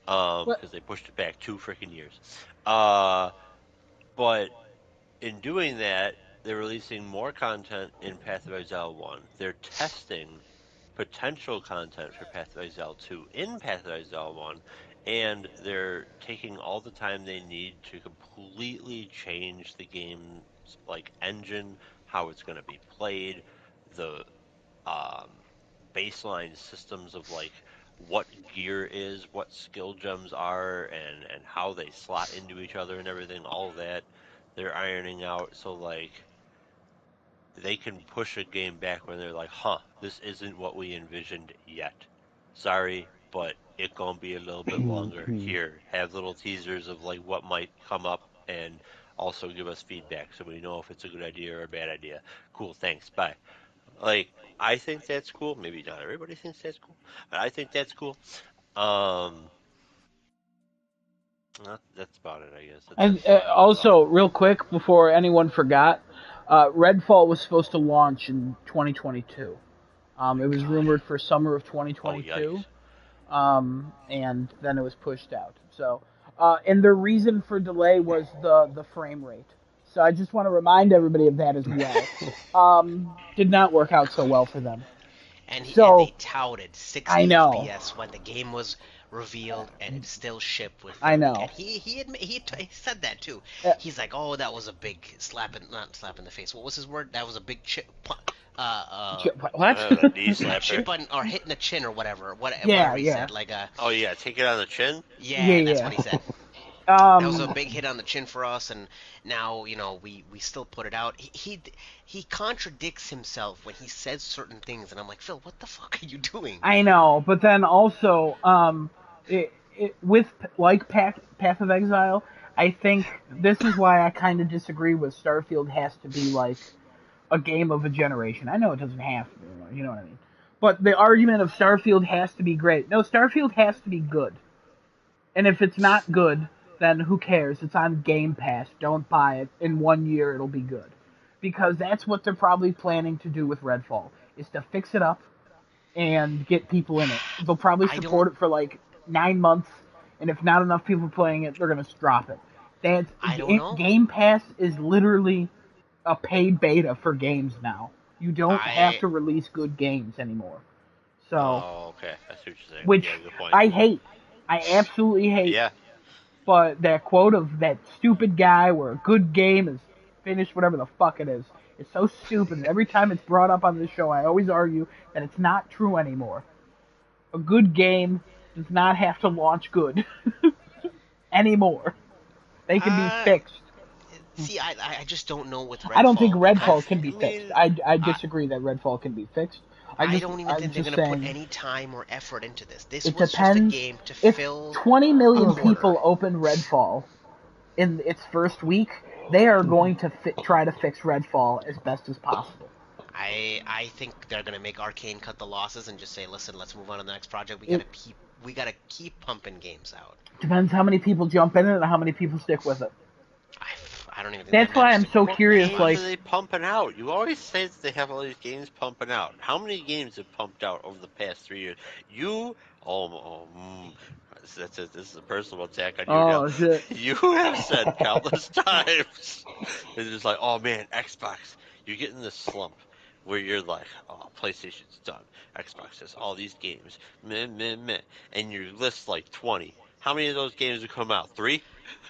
because they pushed it back 2 freaking years. But in doing that, they're releasing more content in Path of Exile 1. They're testing potential content for Path of Exile 2 in Path of Exile 1. and they're taking all the time they need to completely change the game's like engine, how it's going to be played, the um, baseline systems of like what gear is, what skill gems are, and how they slot into each other and everything. All of that they're ironing out. So like they can push a game back when they're like, huh, this isn't what we envisioned yet. Sorry, but it gonna be a little bit longer. Here, have little teasers of like what might come up and also give us feedback so we know if it's a good idea or a bad idea. Cool, thanks, bye. Like, I think that's cool. Maybe not everybody thinks that's cool, but I think that's cool. Um, that's about it, I guess. And That's all I can talk also, about. real quick, before anyone forgot, Redfall was supposed to launch in 2022. It was God. rumored for summer of Oh, yikes. 2022, and then it was pushed out. So, and the reason for delay was the frame rate. So I just want to remind everybody of that as well. Did not work out so well for them. And they So touted 60 I know, FPS when the game was revealed, and it still shipped with I 30. know. And he said that too. Uh, He's like, oh, that was a big not slap in the face. What was his word? That was a big chip. what? The knee slapper. Chip on, or hitting the chin or whatever. Yeah, Whatever he yeah. said. Like Oh, yeah, take it on the chin? yeah, that's Yeah. what he said. That was a Um, big hit on the chin for us, and now we still put it out. He contradicts himself when he says certain things, and I'm like, Phil, what the fuck are you doing? I know, but then also, with like Path of Exile, I think this is why I kind of disagree with Starfield has to be like a game of a generation. I know it doesn't have to, you know what I mean. But the argument of Starfield has to be great. No, Starfield has to be good. And if it's not good, then who cares? It's on Game Pass. Don't buy it. In 1 year, it'll be good. Because that's what they're probably planning to do with Redfall, is to fix it up and get people in it. They'll probably I support don't it for like 9 months, and if not enough people playing it, they're gonna drop it. I don't know. Game Pass is literally a paid beta for games now. You don't have I to release good games anymore. So, Oh, okay. I see what you're saying. which Yeah, good point. I hate. I absolutely hate. Yeah. But that quote of that stupid guy where a good game is finished, whatever the fuck it is, it's so stupid. And every time it's brought up on this show, I always argue that it's not true anymore. A good game does not have to launch good anymore. They can be uh, fixed. see. I just don't know with Redfall. I don't think Redfall because can be I mean, fixed. I disagree that Redfall can be fixed. I don't even think they're I'm just gonna put saying, any time or effort into this. This it was just a depends. game to If fill 20 million a quarter. people open Redfall in its first week, they are going to try to fix Redfall as best as possible. I think they're gonna make Arcane cut the losses and just say, listen, let's move on to the next project. We gotta keep pumping games out. Depends how many people jump in it and how many people stick with it. I don't even think That's that why I'm matters. so what curious. games Like, are they pumping out? You always say that they have all these games pumping out. How many games have pumped out over the past 3 years? This is a personal attack on you now. oh shit. You have said countless times. It's just like, oh man, Xbox, you get in this slump where you're like, oh, PlayStation's done. Xbox has all these games, meh, meh, meh, and you list like 20. How many of those games have come out? 3?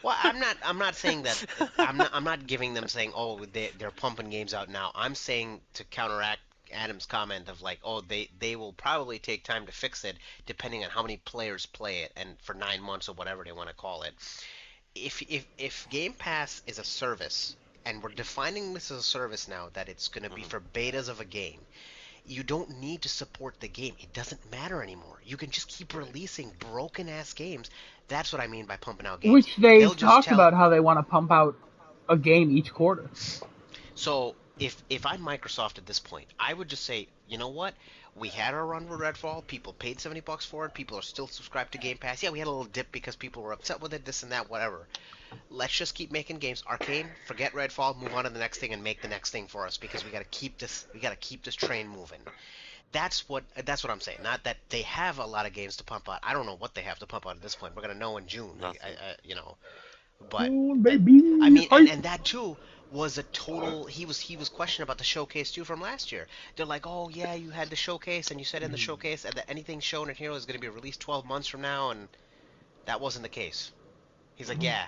Well, I'm not saying that. I'm not giving them saying, oh, they're pumping games out now. I'm saying to counteract Adam's comment of like, oh, they will probably take time to fix it depending on how many players play it and for 9 months or whatever they want to call it. If Game Pass is a service and we're defining this as a service now that it's going to be for betas of a game, you don't need to support the game. It doesn't matter anymore. You can just keep releasing broken ass games. That's what I mean by pumping out games. Which they've They'll just talked tell- about how they want to pump out a game each quarter. So if I'm Microsoft at this point, I would just say, you know what? We had our run with Redfall. People paid $70 for it. People are still subscribed to Game Pass. Yeah, we had a little dip because people were upset with it, this and that, whatever. Let's just keep making games. Arcane, forget Redfall, move on to the next thing and make the next thing for us because we got to keep this train moving. That's what I'm saying. Not that they have a lot of games to pump out. I don't know what they have to pump out at this point. We're gonna know in June. Nothing. But Oh, baby. I mean, Hype. and that too was a total. He was questioned about the showcase too from last year. They're like, oh yeah, you had the showcase and you said in the showcase that anything shown in here is going to be released 12 months from now, and That wasn't the case. He's like, yeah,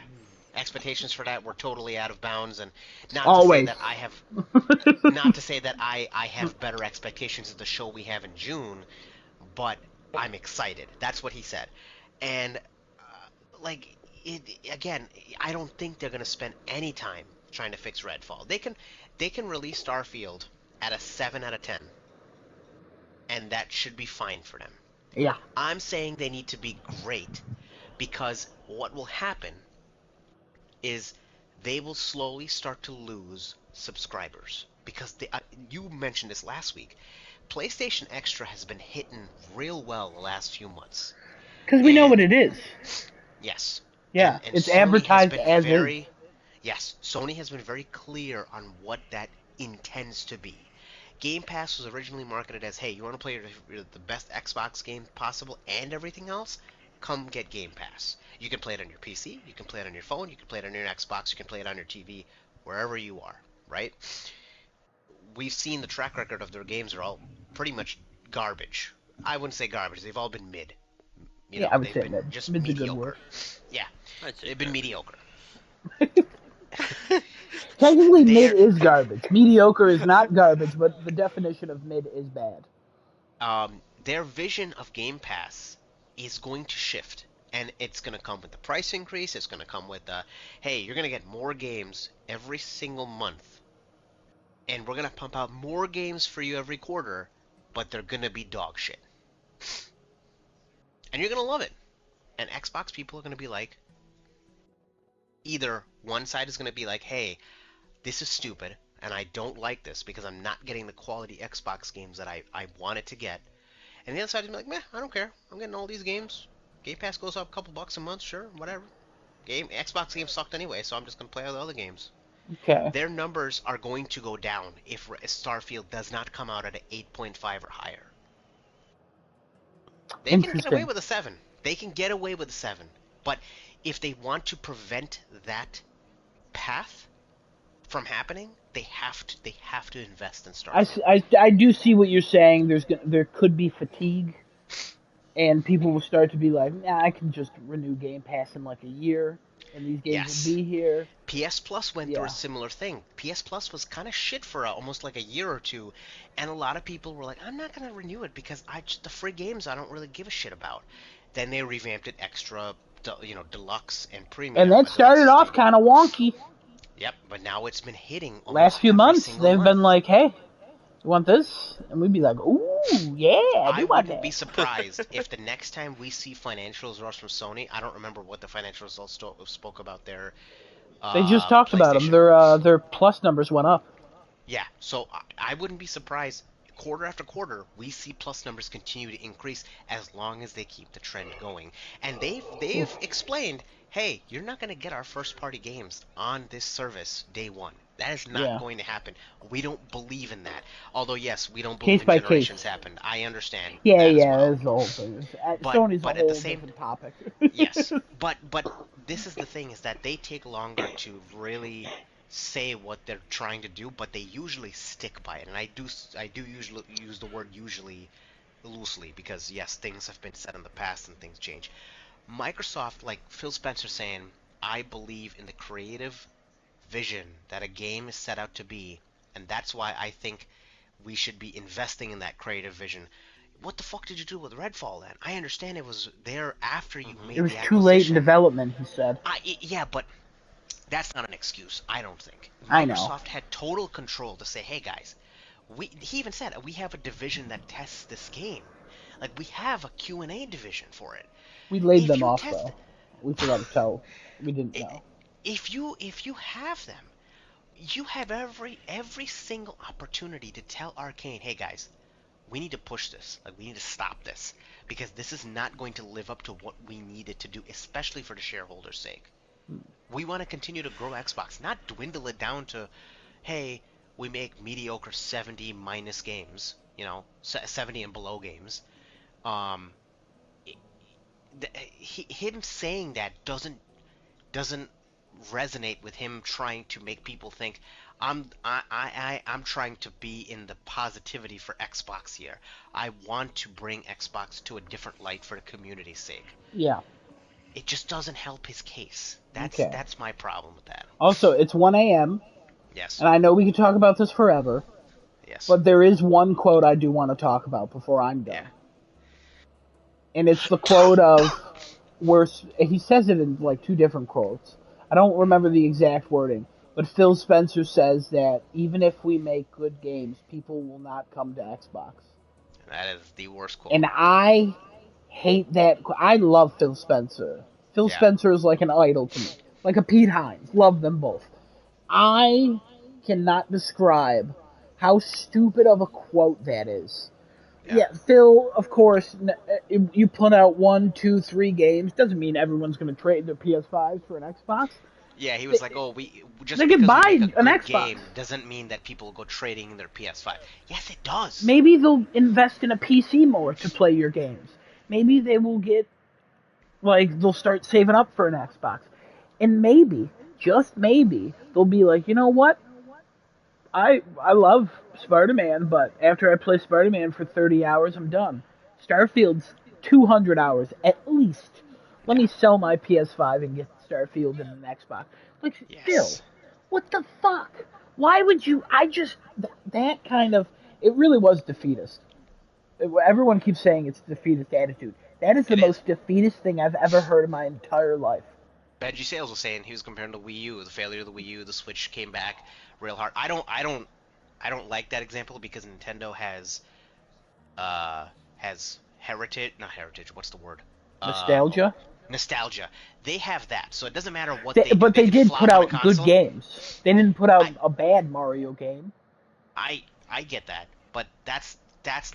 expectations for that were totally out of bounds, and not to say Always. that I have, not to say that I have better expectations of the show we have in June, but I'm excited. That's what he said, and like again, I don't think they're gonna spend any time trying to fix Redfall. They can release Starfield at a 7 out of 10, and that should be fine for them. Yeah. I'm saying they need to be great because what will happen is they will slowly start to lose subscribers because you mentioned this last week. PlayStation Extra has been hitting real well the last few months. Because we know And what it is. yes, Yeah, and it's Sony has advertised been as very is. yes, Sony has been very clear on what that intends to be. Game Pass was originally marketed as, hey, you want to play the best Xbox game possible and everything else? Come get Game Pass. You can play it on your PC, you can play it on your phone, you can play it on your Xbox, you can play it on your TV, wherever you are, right? We've seen the track record of their games are all pretty much garbage. I wouldn't say garbage, they've all been mid. Yeah, I would They've say been mid. just Mid's a good mediocre. word. Yeah, I'd say they've been fair. mediocre. Technically, mid They're- is garbage. Mediocre is not garbage, but the definition of mid is bad. Their vision of Game Pass is going to shift, and it's going to come with the price increase. It's going to come with, hey, you're going to get more games every single month, and we're going to pump out more games for you every quarter, but they're going to be dog shit. And you're going to love it. And Xbox people are going to be like, either one side is going to be like, hey, this is stupid, and I don't like this because I'm not getting the quality Xbox games that I wanted to get. And the other side is like, meh, I don't care. I'm getting all these games. Game Pass goes up a couple bucks a month, sure, whatever. Xbox games sucked anyway, so I'm just gonna play all the other games. Okay. Their numbers are going to go down if Starfield does not come out at an 8.5 or higher. They can get away Interesting. with a 7. They can get away with a 7. But if they want to prevent that path from happening, they have to invest in Starfield. I do see what you're saying. There could be fatigue, and people will start to be like, nah, I can just renew Game Pass in like a year, and these games Yes. will be here. PS Plus went through a Yeah. similar thing. PS Plus was kind of shit for almost like a year or two, and a lot of people were like, I'm not going to renew it because the free games I don't really give a shit about. Then they revamped it extra, deluxe and premium. And that started off kind of wonky. Yep, but now it's been hitting almost Last few every months, single they've month. been like, hey, you want this? And we'd be like, ooh, yeah, I do want wouldn't that. be surprised if the next time we see financial results from Sony, I don't remember what the financial results spoke about their They just talked about them. Their plus numbers went up. Yeah, so I wouldn't be surprised. Quarter after quarter, we see plus numbers continue to increase as long as they keep the trend going. And they've explained, hey, you're not going to get our first party games on this service day one. That is not going to happen. We don't believe in that. Although yes, we don't believe Case by in generations case. happen. I understand. Yeah, that yeah, as well. that's the whole thing. But- Sony's but a at whole the same- different topic. Yes, but this is the thing, is that they take longer to really say what they're trying to do, but they usually stick by it. And I do usually use the word usually loosely because yes, things have been said in the past and things change. Microsoft, like Phil Spencer saying, I believe in the creative vision that a game is set out to be, and that's why I think we should be investing in that creative vision. What the fuck did you do with Redfall then? I understand it was there after you made It was the too late in acquisition. development, he said. Yeah, but that's not an excuse, I don't think. I know. Microsoft had total control to say, hey guys, he even said, we have a division that tests this game. Like, we have a Q&A division for it. We laid If them you off, test- though. We forgot to tell. We didn't know. If you have them, you have every single opportunity to tell Arcane, hey guys, we need to push this. Like, we need to stop this because this is not going to live up to what we needed to do, especially for the shareholders' sake. We want to continue to grow Xbox, not dwindle it down to, hey, we make mediocre 70 minus games, 70 and below games. Him saying that doesn't resonate with him trying to make people think I'm trying to be in the positivity for Xbox here. I want to bring Xbox to a different light for the community's sake. Yeah. it just doesn't help his case. Okay. That's my problem with that. Also, it's 1 a.m., Yes. and I know we could talk about this forever, Yes. but there is one quote I do want to talk about before I'm done. Yeah. And it's the quote of where he says it in like two different quotes. I don't remember the exact wording, but Phil Spencer says that even if we make good games, people will not come to Xbox. That is the worst quote. And I hate that. I love Phil Spencer. Phil Yeah. Spencer is like an idol to me, like a Pete Hines. Love them both. I cannot describe how stupid of a quote that is. Yeah, Phil, of course, you put out 1, 2, 3 games. Doesn't mean everyone's going to trade their PS5s for an Xbox. Yeah, he was like, "Oh, we just they because can buy we make a an good Xbox. game doesn't mean that people will go trading their PS5." Yes, it does. Maybe they'll invest in a PC more to play your games. Maybe they will get, like, they'll start saving up for an Xbox. And maybe, just maybe, they'll be like, you know what? I love Spider-Man, but after I play Spider-Man for 30 hours, I'm done. Starfield's 200 hours, at least. Let me sell my PS5 and get Starfield in an Xbox. Like, Yes. Phil, what the fuck? Why would you... that kind of... It really was defeatist. Everyone keeps saying it's defeatist attitude. That is the most defeatist thing I've ever heard in my entire life. Benji Sales was saying he was comparing the Wii U, the failure of the Wii U, the Switch came back real hard. I don't like that example because Nintendo has not heritage. What's the word? Nostalgia? Nostalgia. They have that, so it doesn't matter what But they did put out good console. games. They didn't put out a bad Mario game. I get that, but that's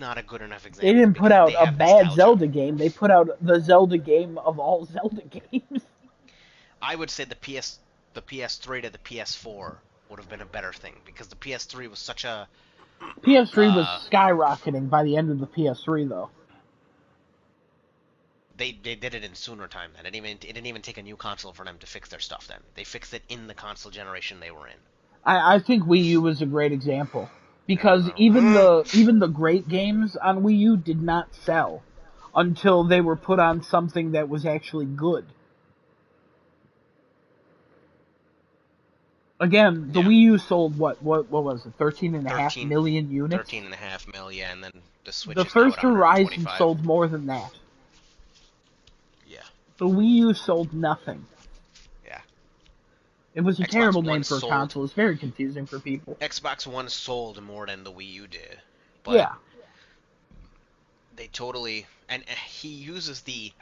not a good enough example. They didn't put out a bad nostalgia. Zelda game. They put out the Zelda game of all Zelda games. I would say the PS3 to the PS4 would have been a better thing because the PS3 was such a PS3 was skyrocketing by the end of the PS3 though. They did it in sooner time then. It didn't even take a new console for them to fix their stuff then. They fixed it in the console generation they were in. I think Wii U was a great example because even the great games on Wii U did not sell until they were put on something that was actually good. Again, the Wii U sold what was it? 13.5 million units. 13.5 million, and then the Switch. The first Horizon sold more than that. Yeah. The Wii U sold nothing. Yeah. It was a Xbox terrible One name for a console. It's very confusing for people. Xbox One sold more than the Wii U did. But yeah. They totally, and he uses the.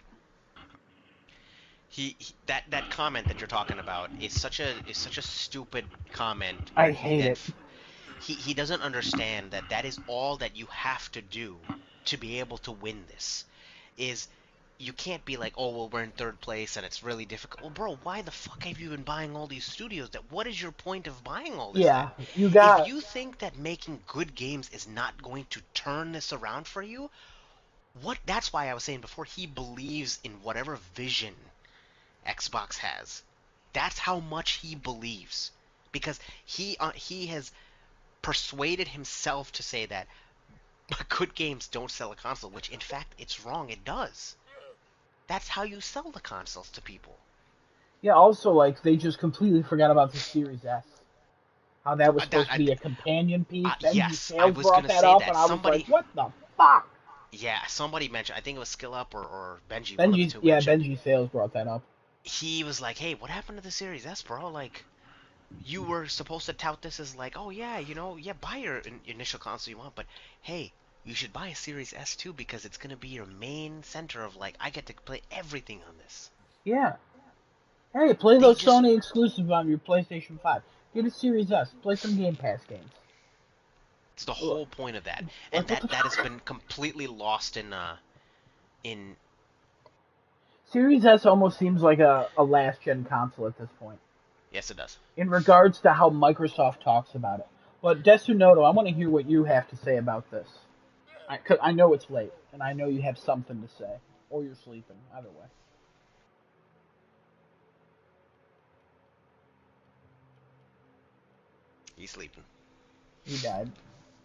That comment that you're talking about is such a stupid comment. I hate it. He doesn't understand that is all that you have to do to be able to win this. Is you can't be like, oh well, we're in third place and it's really difficult. Well, bro, why the fuck have you been buying all these studios? What is your point of buying all this? Yeah, then? you got. If you think that making good games is not going to turn this around for you, that's why I was saying before, he believes in whatever vision Xbox has. That's how much he believes, because he has persuaded himself to say that good games don't sell a console, which in fact it's wrong. It does. That's how you sell the consoles to people. Yeah. Also, like they just completely forgot about the Series S. How that was supposed to be a companion piece. Yes, I was brought that up, and I was like, "What the fuck?" Yeah, somebody mentioned. I think it was Skill Up or Benji. Benji Sales brought that up. He was like, "Hey, what happened to the Series S, bro? Like, you were supposed to tout this as like, oh yeah, buy your initial console you want, but hey, you should buy a Series S too because it's gonna be your main center of like, I get to play everything on this." Yeah. Hey, play those Sony exclusives on your PlayStation 5. Get a Series S. Play some Game Pass games. It's the whole point of that, and that has been completely lost in. Series S almost seems like a last-gen console at this point. Yes, it does. In regards to how Microsoft talks about it. But Desunoto, I want to hear what you have to say about this. I know it's late, and I know you have something to say. Or you're sleeping, either way. He's sleeping. He died.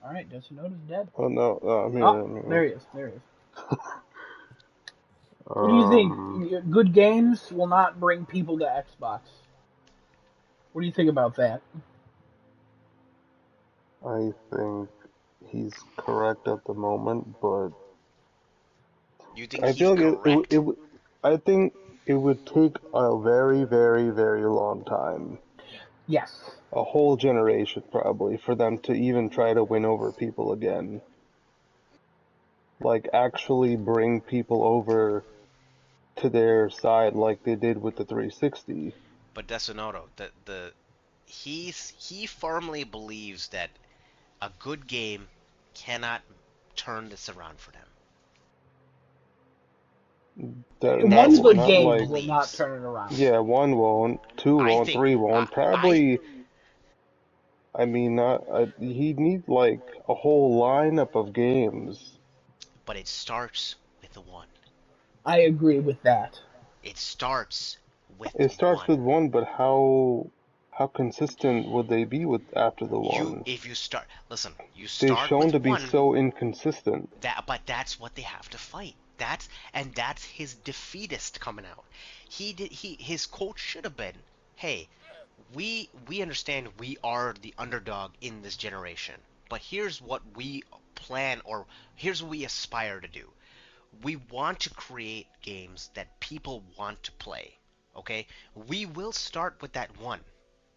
Alright, Desunoto's dead. Oh no, I'm here. Oh, there he is. What do you think? Good games will not bring people to Xbox. What do you think about that? I think he's correct at the moment, but You think I he's feel like correct? I think it would take a very, very, very long time, Yes. a whole generation probably, for them to even try to win over people again. Like actually bring people over to their side like they did with the 360. But Desonoto, he firmly believes that a good game cannot turn this around for them. That, That's One no, what good not he game like, will not believes. turn it around. yeah, one won't, two I won't, think three won't. I Probably, I mean, not. He'd need like a whole lineup of games. but it starts with the one. I agree with that. It starts with It starts one. with one, but how consistent would they be with after the one? If you start, listen, you They've start shown with to be one. so inconsistent. But that's what they have to fight. That's his defeatist coming out. His quote should have been, "Hey, we understand we are the underdog in this generation, but here's what we plan, or here's what we aspire to do. We want to create games that people want to play. Okay? We will start with that one,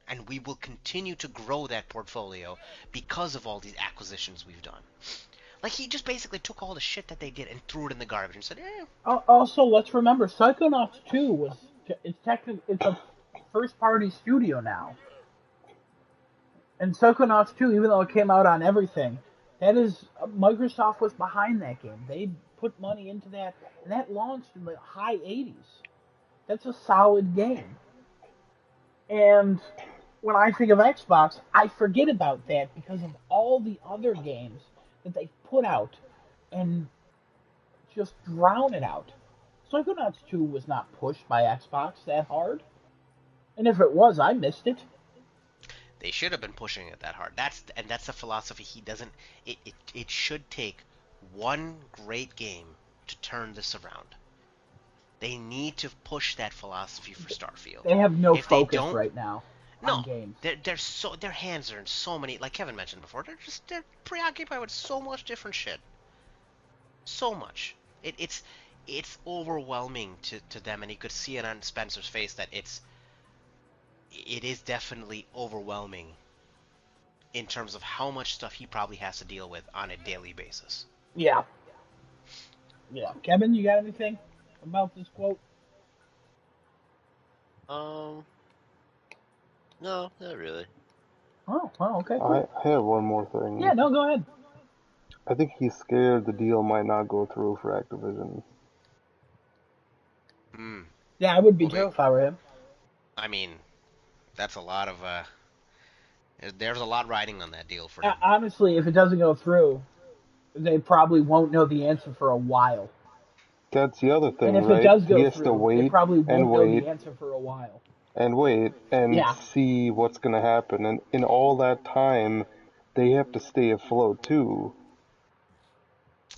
and we will continue to grow that portfolio because of all these acquisitions we've done." Like, he just basically took all the shit that they did and threw it in the garbage and said, "Eh." Also, let's remember, Psychonauts 2 it's a first-party studio now. And Psychonauts 2, even though it came out on everything, Microsoft was behind that game. They put money into that, and that launched in the high 80s. That's a solid game. And when I think of Xbox, I forget about that because of all the other games that they put out and just drown it out. Psychonauts 2 was not pushed by Xbox that hard. And if it was, I missed it. They should have been pushing it that hard. That's the philosophy. He doesn't. It should take one great game to turn this around. They need to push that philosophy for Starfield. They have no If they focus don't, right now no, on games. their hands are in so many. Like Kevin mentioned before, they're preoccupied with so much different shit. So much. It's overwhelming to them, and you could see it on Spencer's face that it is definitely overwhelming in terms of how much stuff he probably has to deal with on a daily basis. Yeah. Yeah. Kevin, you got anything about this quote? No, not really. Oh, okay. Cool. I have one more thing. Yeah, no, go ahead. I think he's scared the deal might not go through for Activision. Yeah, I would be Well, too if I were him. I mean, that's a lot of there's a lot riding on that deal for him. Honestly, if it doesn't go through, they probably won't know the answer for a while. That's the other thing, And if right? it does go he has through, to they wait probably won't and know wait the answer for a while. and wait and Yeah. see what's going to happen. And in all that time, they have to stay afloat too.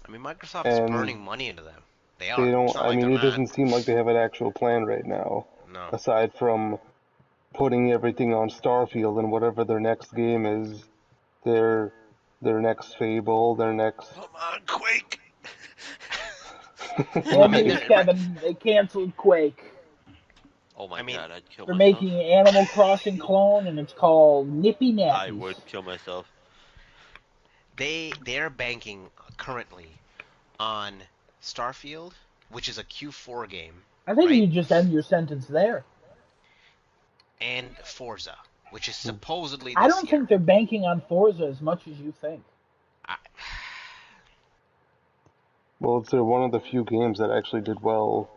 I mean, Microsoft is And burning money into them. They are. They It's don't. not I like mean, they're it doesn't seem like they have an actual plan right now. No. Aside from putting everything on Starfield and whatever their next game is, their next Fable, their next. Come on, Quake! Bad news, Kevin. They canceled Quake. Oh my god, I'd kill They're myself. making an Animal Crossing clone, and it's called Nippy Nappies. I would kill myself. They're banking currently on Starfield, which is a Q4 game. I think right? you just end your sentence there. And Forza, which is supposedly this I don't year. think they're banking on Forza as much as you think. Well, it's one of the few games that actually did well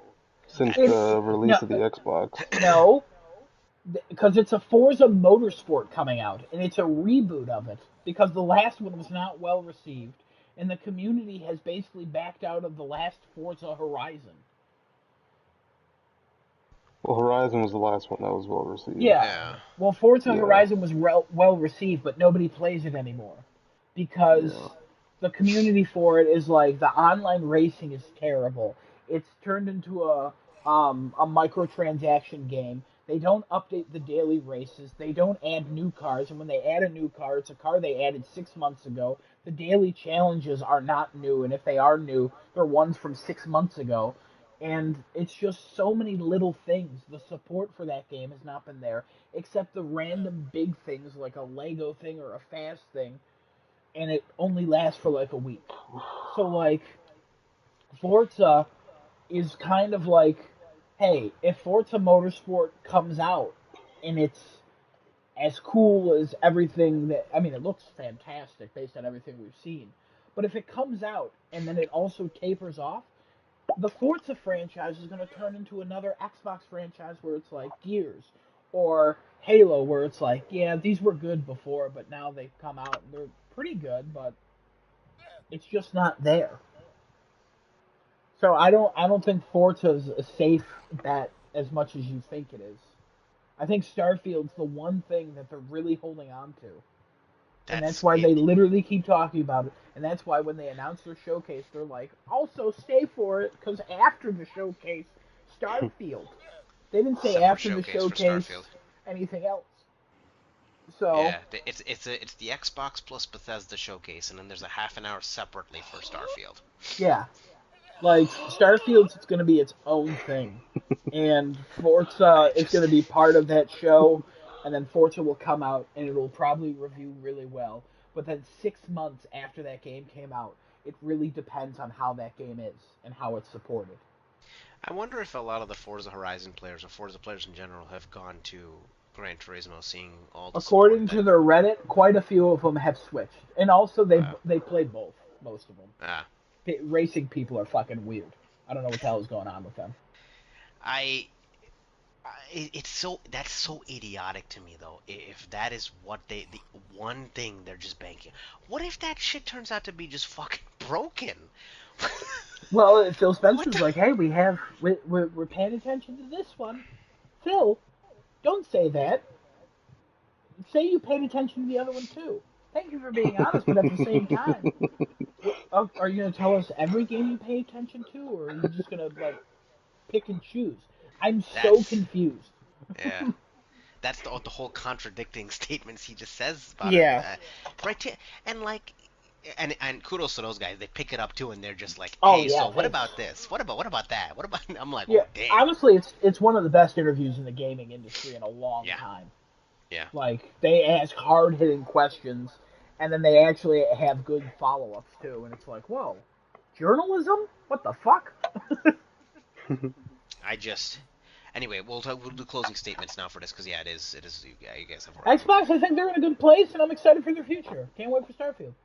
since the release of the Xbox. No, because it's a Forza Motorsport coming out, and it's a reboot of it, because the last one was not well received, and the community has basically backed out of the last Forza Horizon. Well, Horizon was the last one that was well received. Yeah. Well, Forza Horizon was well received, but nobody plays it anymore because the community for it is like the online racing is terrible. It's turned into a microtransaction game. They don't update the daily races. They don't add new cars. And when they add a new car, it's a car they added 6 months ago. The daily challenges are not new, and if they are new, they're ones from 6 months ago. And it's just so many little things. The support for that game has not been there, except the random big things like a Lego thing or a fast thing, and it only lasts for like a week. So like Forza is kind of like, hey, if Forza Motorsport comes out and it's as cool as everything that, I mean, it looks fantastic based on everything we've seen, but if it comes out and then it also tapers off, the Forza franchise is going to turn into another Xbox franchise where it's like Gears or Halo, where it's like, yeah, these were good before, but now they've come out and they're pretty good, but it's just not there. So I don't think Forza's a safe bet as much as you think it is. I think Starfield's the one thing that they're really holding on to. And that's why they literally keep talking about it. And that's why when they announce their showcase, they're like, also stay for it, because after the showcase, Starfield. They didn't say after the showcase anything else. So yeah, it's the Xbox plus Bethesda showcase, and then there's a half an hour separately for Starfield. Yeah. Like, Starfield's going to be its own thing. And Forza is going to be part of that show. And then Forza will come out, and it will probably review really well. But then 6 months after that game came out, it really depends on how that game is and how it's supported. I wonder if a lot of the Forza Horizon players, or Forza players in general, have gone to Gran Turismo, seeing all the According to their Reddit, quite a few of them have switched. And also, they played both, most of them. Racing people are fucking weird. I don't know what the hell is going on with them. That's so idiotic to me, though. If that is what the one thing they're just banking. What if that shit turns out to be just fucking broken? Well, Phil Spencer's like, hey, we're paying attention to this one. Phil, don't say that. Say you paid attention to the other one too. Thank you for being honest, but at the same time, are you going to tell us every game you pay attention to, or are you just going to like pick and choose? I'm so confused. Yeah. That's the whole contradicting statements he just says about it. Right. And like, and kudos to those guys. They pick it up too, and they're just like, hey, oh, yeah, so what about this? What about that? What about? I'm like, yeah, oh, damn. Honestly, it's one of the best interviews in the gaming industry in a long time. Yeah. Like, they ask hard-hitting questions, and then they actually have good follow-ups too, and it's like, whoa, journalism? What the fuck? Anyway, we'll do closing statements now for this, because it is. You guys have Xbox, I think they're in a good place, and I'm excited for their future. Can't wait for Starfield.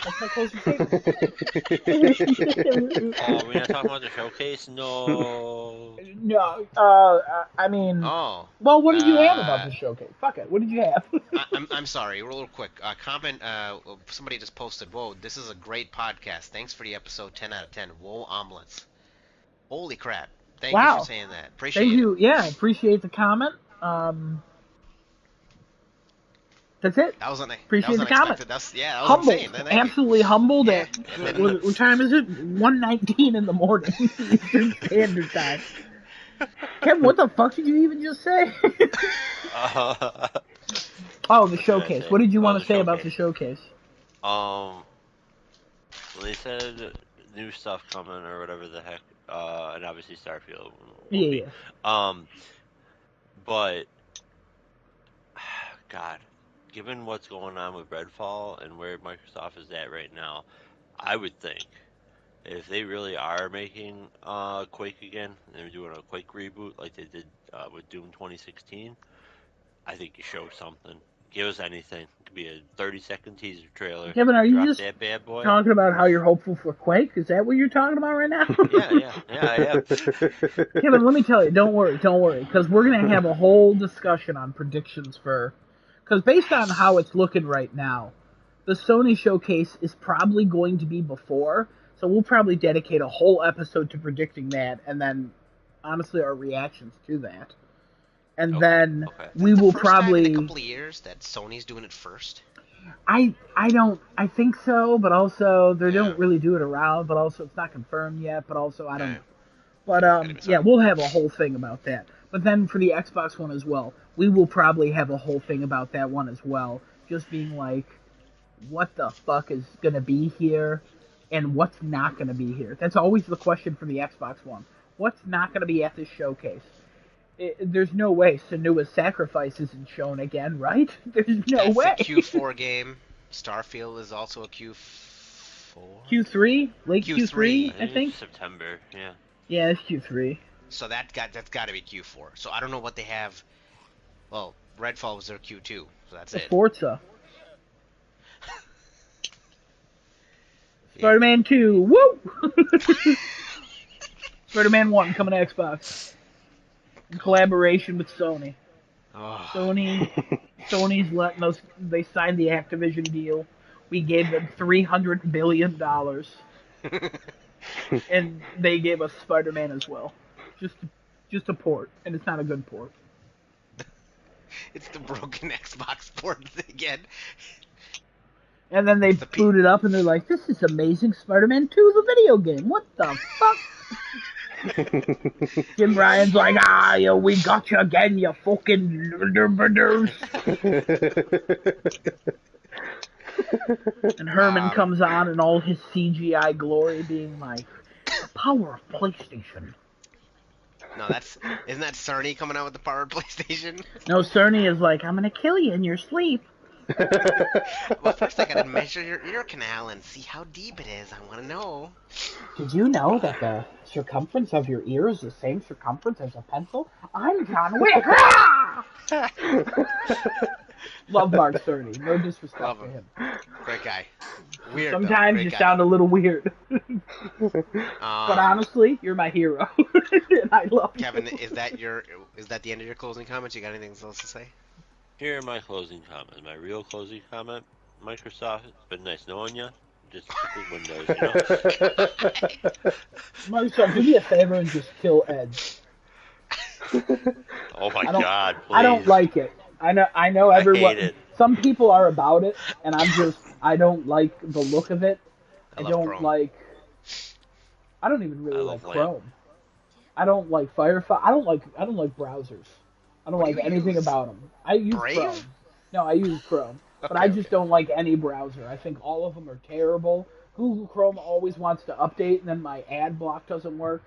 That's my closing statement. We're not talking about the showcase? No. No. I mean. Oh. Well, what did you have about the showcase? Fuck it. What did you have? I'm sorry. Real quick. Comment. Somebody just posted. Whoa, this is a great podcast. Thanks for the episode. 10 out of 10. Whoa, omelets. Holy crap. Thank you for saying that. Appreciate it. Thank you. Yeah, appreciate the comment. That's it. Appreciate the comment. That was humbled. Insane. Absolutely humbled. What time is it? 1:19 in the morning. Eastern Standard Time. Kevin, what the fuck did you even just say? Oh, the showcase. What did you want to say about the showcase? They said new stuff coming or whatever the heck, and obviously Starfield. Yeah. But God, given what's going on with Redfall and where Microsoft is at right now, I would think if they really are making Quake again, and they're doing a Quake reboot like they did with Doom 2016, I think you show something. Give us anything. It could be a 30-second teaser trailer. Kevin, are you just that bad boy. talking about how you're hopeful for Quake? Is that what you're talking about right now? Yeah, I am. Kevin, let me tell you, don't worry, because we're going to have a whole discussion on predictions for... Because based on how it's looking right now, the Sony showcase is probably going to be before, so we'll probably dedicate a whole episode to predicting that, and then, honestly, our reactions to that. And then we will probably... Time in a couple of years that Sony's doing it first? I think so, but also they don't really do it around, but also it's not confirmed yet, but also I don't... But yeah, we'll have a whole thing about that. But then for the Xbox One as well, we will probably have a whole thing about that one as well. Just being like, what the fuck is gonna be here, and what's not gonna be here? That's always the question for the Xbox One. What's not gonna be at this showcase? There's no way Senua's Sacrifice isn't shown again, right? There's no way. That's a Q4 game. Starfield is also a Q4. Q3, late Q3. Q3, I think. September, yeah. Yeah, it's Q3. So that's got to be Q4. So I don't know what they have. Well, Redfall was their Q2, so that's it. Forza. Spider-Man 2, woo! Spider-Man 1 coming to Xbox. In collaboration with Sony. Oh. Sony's letting us, they signed the Activision deal. We gave them $300 billion. And they gave us Spider-Man as well. Just a port, and it's not a good port. It's the broken Xbox port again. And then they boot it up, and they're like, "This is amazing, Spider-Man 2, the video game. What the fuck?" Jim Ryan's like, "Yeah, we got you again, you fucking." And Herman comes on in all his CGI glory, being like, "The power of PlayStation." No, isn't that Cerny coming out with the power of PlayStation? No, Cerny is like, "I'm gonna kill you in your sleep." Well, first I gotta measure your ear canal and see how deep it is. I want to know. Did you know that the circumference of your ear is the same circumference as a pencil? I'm John Wick. Love Mark Cerny. No disrespect to him. Great guy. Weird. Sometimes you sound a little weird. But honestly, you're my hero. And I love you. Kevin, is that the end of your closing comments? You got anything else to say? Here are my closing comments. My real closing comment: Microsoft, it's been nice knowing you. Just stick with Windows, you know? Microsoft, do me a favor and just kill Edge. Oh my God! Please. I don't like it. I know everyone. I hate it. Some people are about it, and I don't like the look of it. I don't even really like Chrome. I don't like Firefox. I don't like browsers. I don't like anything about them. I use Chrome. No, I use Chrome. But I just don't like any browser. I think all of them are terrible. Google Chrome always wants to update, and then my ad block doesn't work.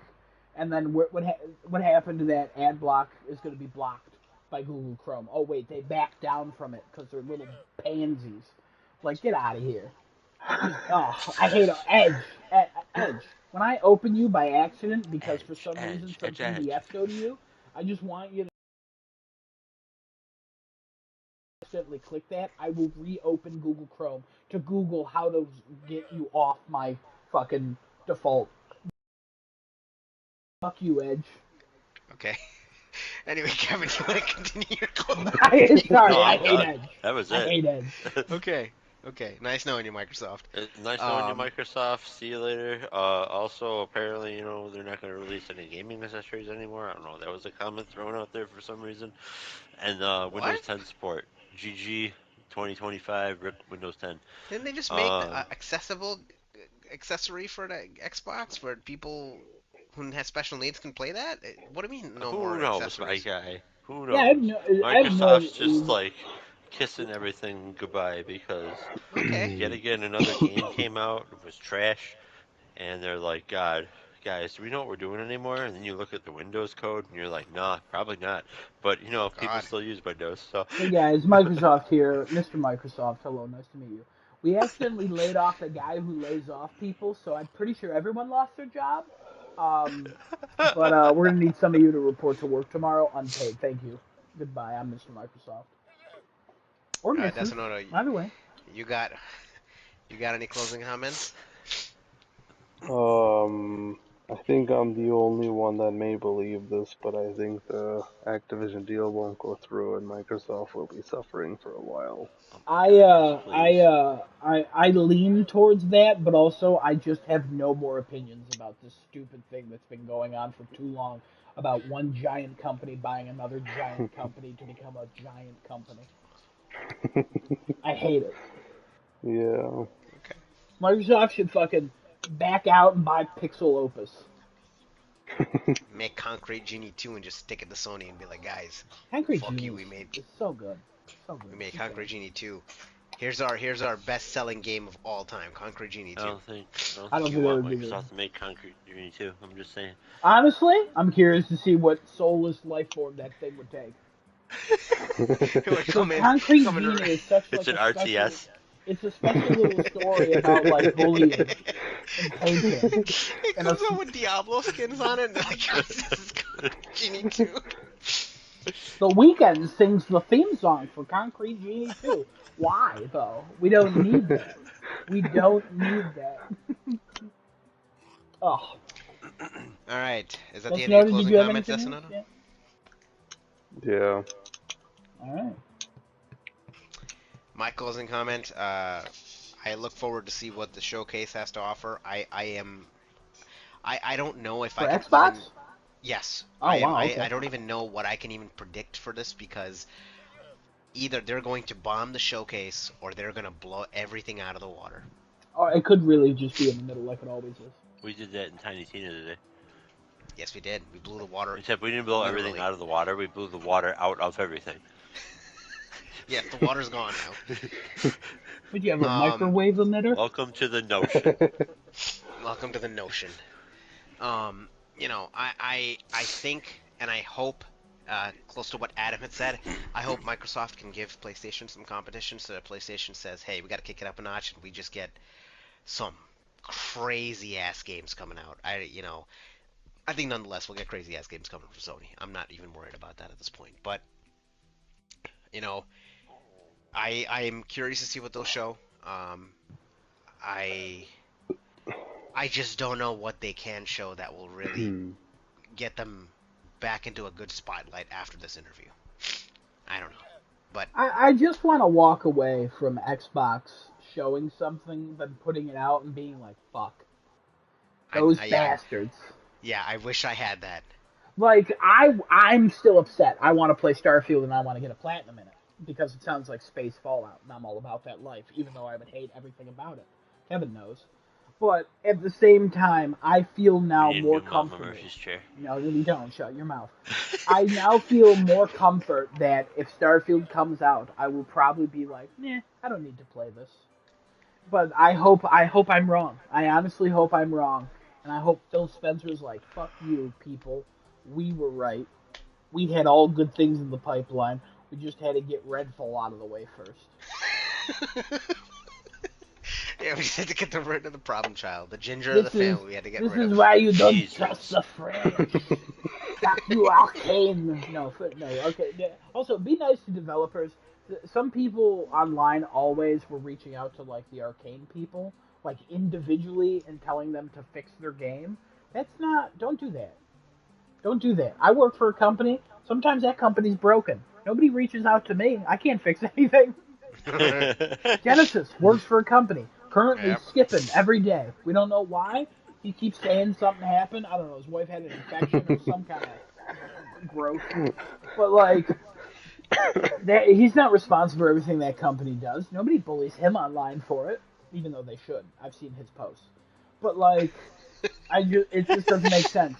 And then what happened to that ad block is going to be blocked by Google Chrome. Oh, wait, they backed down from it because they're little pansies. Like, get out of here. I hate Edge. When I open you by accident because for some reason some PDFs go to you, I just want you to accidentally click that. I will reopen Google Chrome to Google how to get you off my fucking default. Fuck you, Edge. Okay. Anyway, Kevin, you want to continue your closing? Sorry, I hate Edge. That was it. I hate Edge. Okay. Nice knowing you, Microsoft. Nice knowing you, Microsoft. See you later. Also, apparently, they're not going to release any gaming accessories anymore. I don't know. That was a comment thrown out there for some reason. And Windows 10 support. GG 2025, RIP Windows 10. Didn't they just make an accessible accessory for the Xbox where people who have special needs can play that? What do you mean Who knows, my guy? Who knows? Yeah, Microsoft's just like kissing everything goodbye because yet again another game came out. It was trash, and they're like, God, guys, do we know what we're doing anymore? And then you look at the Windows code, and you're like, nah, probably not. But people still use Windows. So hey guys, Microsoft here, Mr. Microsoft. Hello, nice to meet you. We accidentally laid off the guy who lays off people, so I'm pretty sure everyone lost their job. But we're gonna need some of you to report to work tomorrow, unpaid. Thank you. Goodbye. I'm Mr. Microsoft. Or Mrs. Either way. You got any closing comments? I think I'm the only one that may believe this, but I think the Activision deal won't go through, and Microsoft will be suffering for a while. I lean towards that, but also I just have no more opinions about this stupid thing that's been going on for too long about one giant company buying another giant company to become a giant company. I hate it. Yeah. Okay. Microsoft should fucking back out and buy Pixel Opus. Make Concrete Genie 2 and just stick it to Sony and be like, guys, Concrete fuck Genie you, we made is so good. So good. we made It's Concrete good. Genie 2. Here's our best-selling game of all time, Concrete Genie 2. I don't think I don't you think want that would be Microsoft good. to make Concrete Genie 2. I'm just saying. Honestly, I'm curious to see what soulless life form that thing would take. It would So come in, Concrete come in Genie is such It's like an a special. RTS. It's a special little story about like bullying and taking. It And comes a- out with Diablo skins on it, and like, this is Genie 2. The Weeknd sings the theme song for Concrete Genie 2. Why though? We don't need that. We don't need that. Oh, Alright, is that Let's the end of your know, did closing you have comments, anything Esanoto? else? Yeah. Yeah. All right. My closing comment, I look forward to see what the showcase has to offer. I don't know if For I can Xbox? even... Yes. Oh, wow, okay. I don't even know what I can even predict for this because either they're going to bomb the showcase or they're going to blow everything out of the water. Or it could really just be in the middle like it always is. We did that in Tiny Tina today. Yes, we did. We blew the water. Except we didn't blow Literally. everything out of the water. We blew the water out of everything. Yeah, the water's gone now. Would you have a microwave emitter? Welcome to the notion. Welcome to the notion. You know, I think and I hope, close to what Adam had said, I hope Microsoft can give PlayStation some competition so that PlayStation says, hey, we got to kick it up a notch and we just get some crazy ass games coming out. I think nonetheless we'll get crazy ass games coming from Sony. I'm not even worried about that at this point. But you know, I am curious to see what they'll show. I just don't know what they can show that will really get them back into a good spotlight after this interview. I don't know. But I just want to walk away from Xbox showing something than putting it out and being like, fuck. Those bastards. Yeah, I wish I had that. Like, I'm still upset. I want to play Starfield and I want to get a platinum in it. Because it sounds like space Fallout, and I'm all about that life, even though I would hate everything about it. Kevin knows. But at the same time, I feel now Me and more new Mama comfortable. Murphy's chair. No, you don't. Shut your mouth. I now feel more comfort that if Starfield comes out, I will probably be like, nah, I don't need to play this. But I hope I'm wrong. I honestly hope I'm wrong. And I hope Phil Spencer's like, fuck you, people. We were right. We had all good things in the pipeline. We just had to get Redfall out of the way first. Yeah, we just had to get rid of the problem child. The ginger of the family we had to get rid of. This is why you don't Jesus. trust the French. Fuck you, Arcane. No, okay. Yeah. Also, be nice to developers. Some people online always were reaching out to, like, the Arcane people, like, individually and telling them to fix their game. Don't do that. Don't do that. I work for a company. Sometimes that company's broken. Nobody reaches out to me. I can't fix anything. Genesis works for a company. Currently skipping every day. We don't know why. He keeps saying something happened. I don't know. His wife had an infection or some kind of growth. But, like, he's not responsible for everything that company does. Nobody bullies him online for it, even though they should. I've seen his posts. But, like, it just doesn't make sense.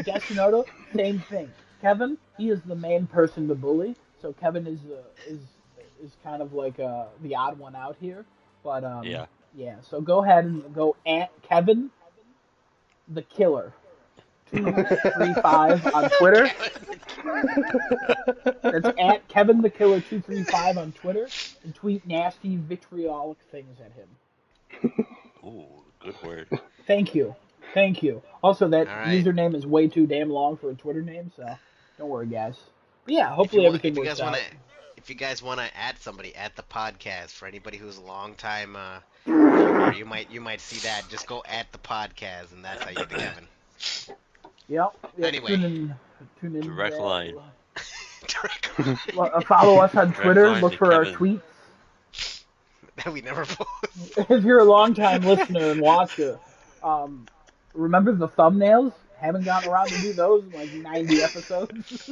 Yasunoto, same thing. Kevin, he is the main person to bully, so Kevin is kind of like the odd one out here. But yeah. So go ahead and go at Kevin the Killer 235 on Twitter. That's at Kevin the Killer 235 on Twitter, and tweet nasty vitriolic things at him. Ooh, good word. Thank you. Also, that All right. username is way too damn long for a Twitter name, so don't worry, guys. But yeah, hopefully everything works out. If you guys want to add somebody at the podcast, for anybody who's a long time viewer, you might see that. Just go at the podcast, and that's how you get to Kevin. Yep. Anyway. Tune in. Direct line. Follow us on Twitter. line Look to for our Kevin. tweets. That we never post. If you're a long-time listener and watcher, remember the thumbnails? Haven't gotten around to do those in like 90 episodes.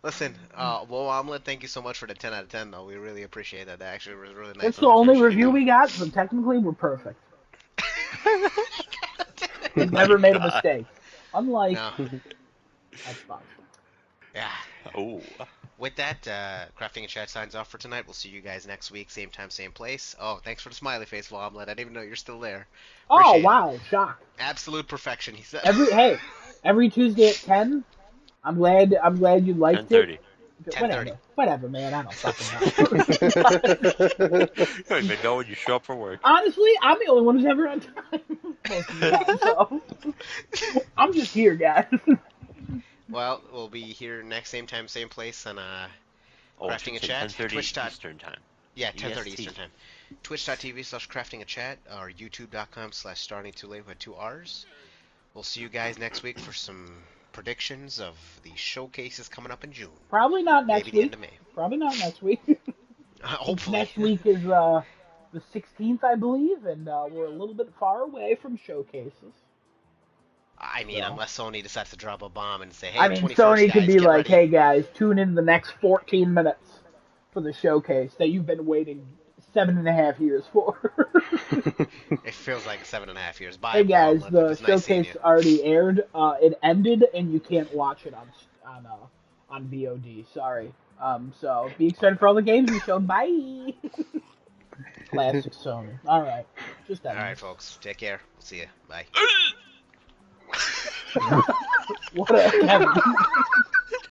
Listen, Whoa Omelet, thank you so much for the 10 out of 10, though. We really appreciate that. That actually was really nice. It's the only review we got, so technically we're perfect. We've never made a mistake. Unlike No. Xbox. Yeah. Oh. With that, Crafting and Chat signs off for tonight. We'll see you guys next week, same time, same place. Oh, thanks for the smiley face, Womlet. I didn't even know you're still there. Oh Appreciate it. wow, shock! Absolute perfection, he said. Every Tuesday at 10. I'm glad you liked it. 10:30. Whatever, man. I don't fucking know. You don't even know when you show up for work. Honestly, I'm the only one who's ever on time most of the time, so I'm just here, guys. Well, we'll be here next same time, same place on Oh, Crafting a Chat. 10:30 Twitch. Eastern time. Yeah, 10:30 EST. Eastern time. Twitch.tv/craftingachat or youtube.com/startingtoolate with 2 R's. We'll see you guys next week for some predictions of the showcases coming up in June. Probably not next Maybe the week. end of May. Probably not next week. Hopefully. Next week is the 16th, I believe, and we're a little bit far away from showcases. I mean, So. unless Sony decides to drop a bomb and say, hey, I mean, 21st, Sony could guys, be get like, ready. hey guys, tune in the next 14 minutes for the showcase that you've been waiting 7.5 years for. It feels like 7.5 years. Bye, Hey guys, Womlet. It the was nice seeing showcase you. already aired. It ended, and you can't watch it on VOD. Sorry. So be excited for all the games we showed. Bye. Classic Sony. All right. Just that. All right, folks. Take care. We'll see you. Bye. What a Kevin.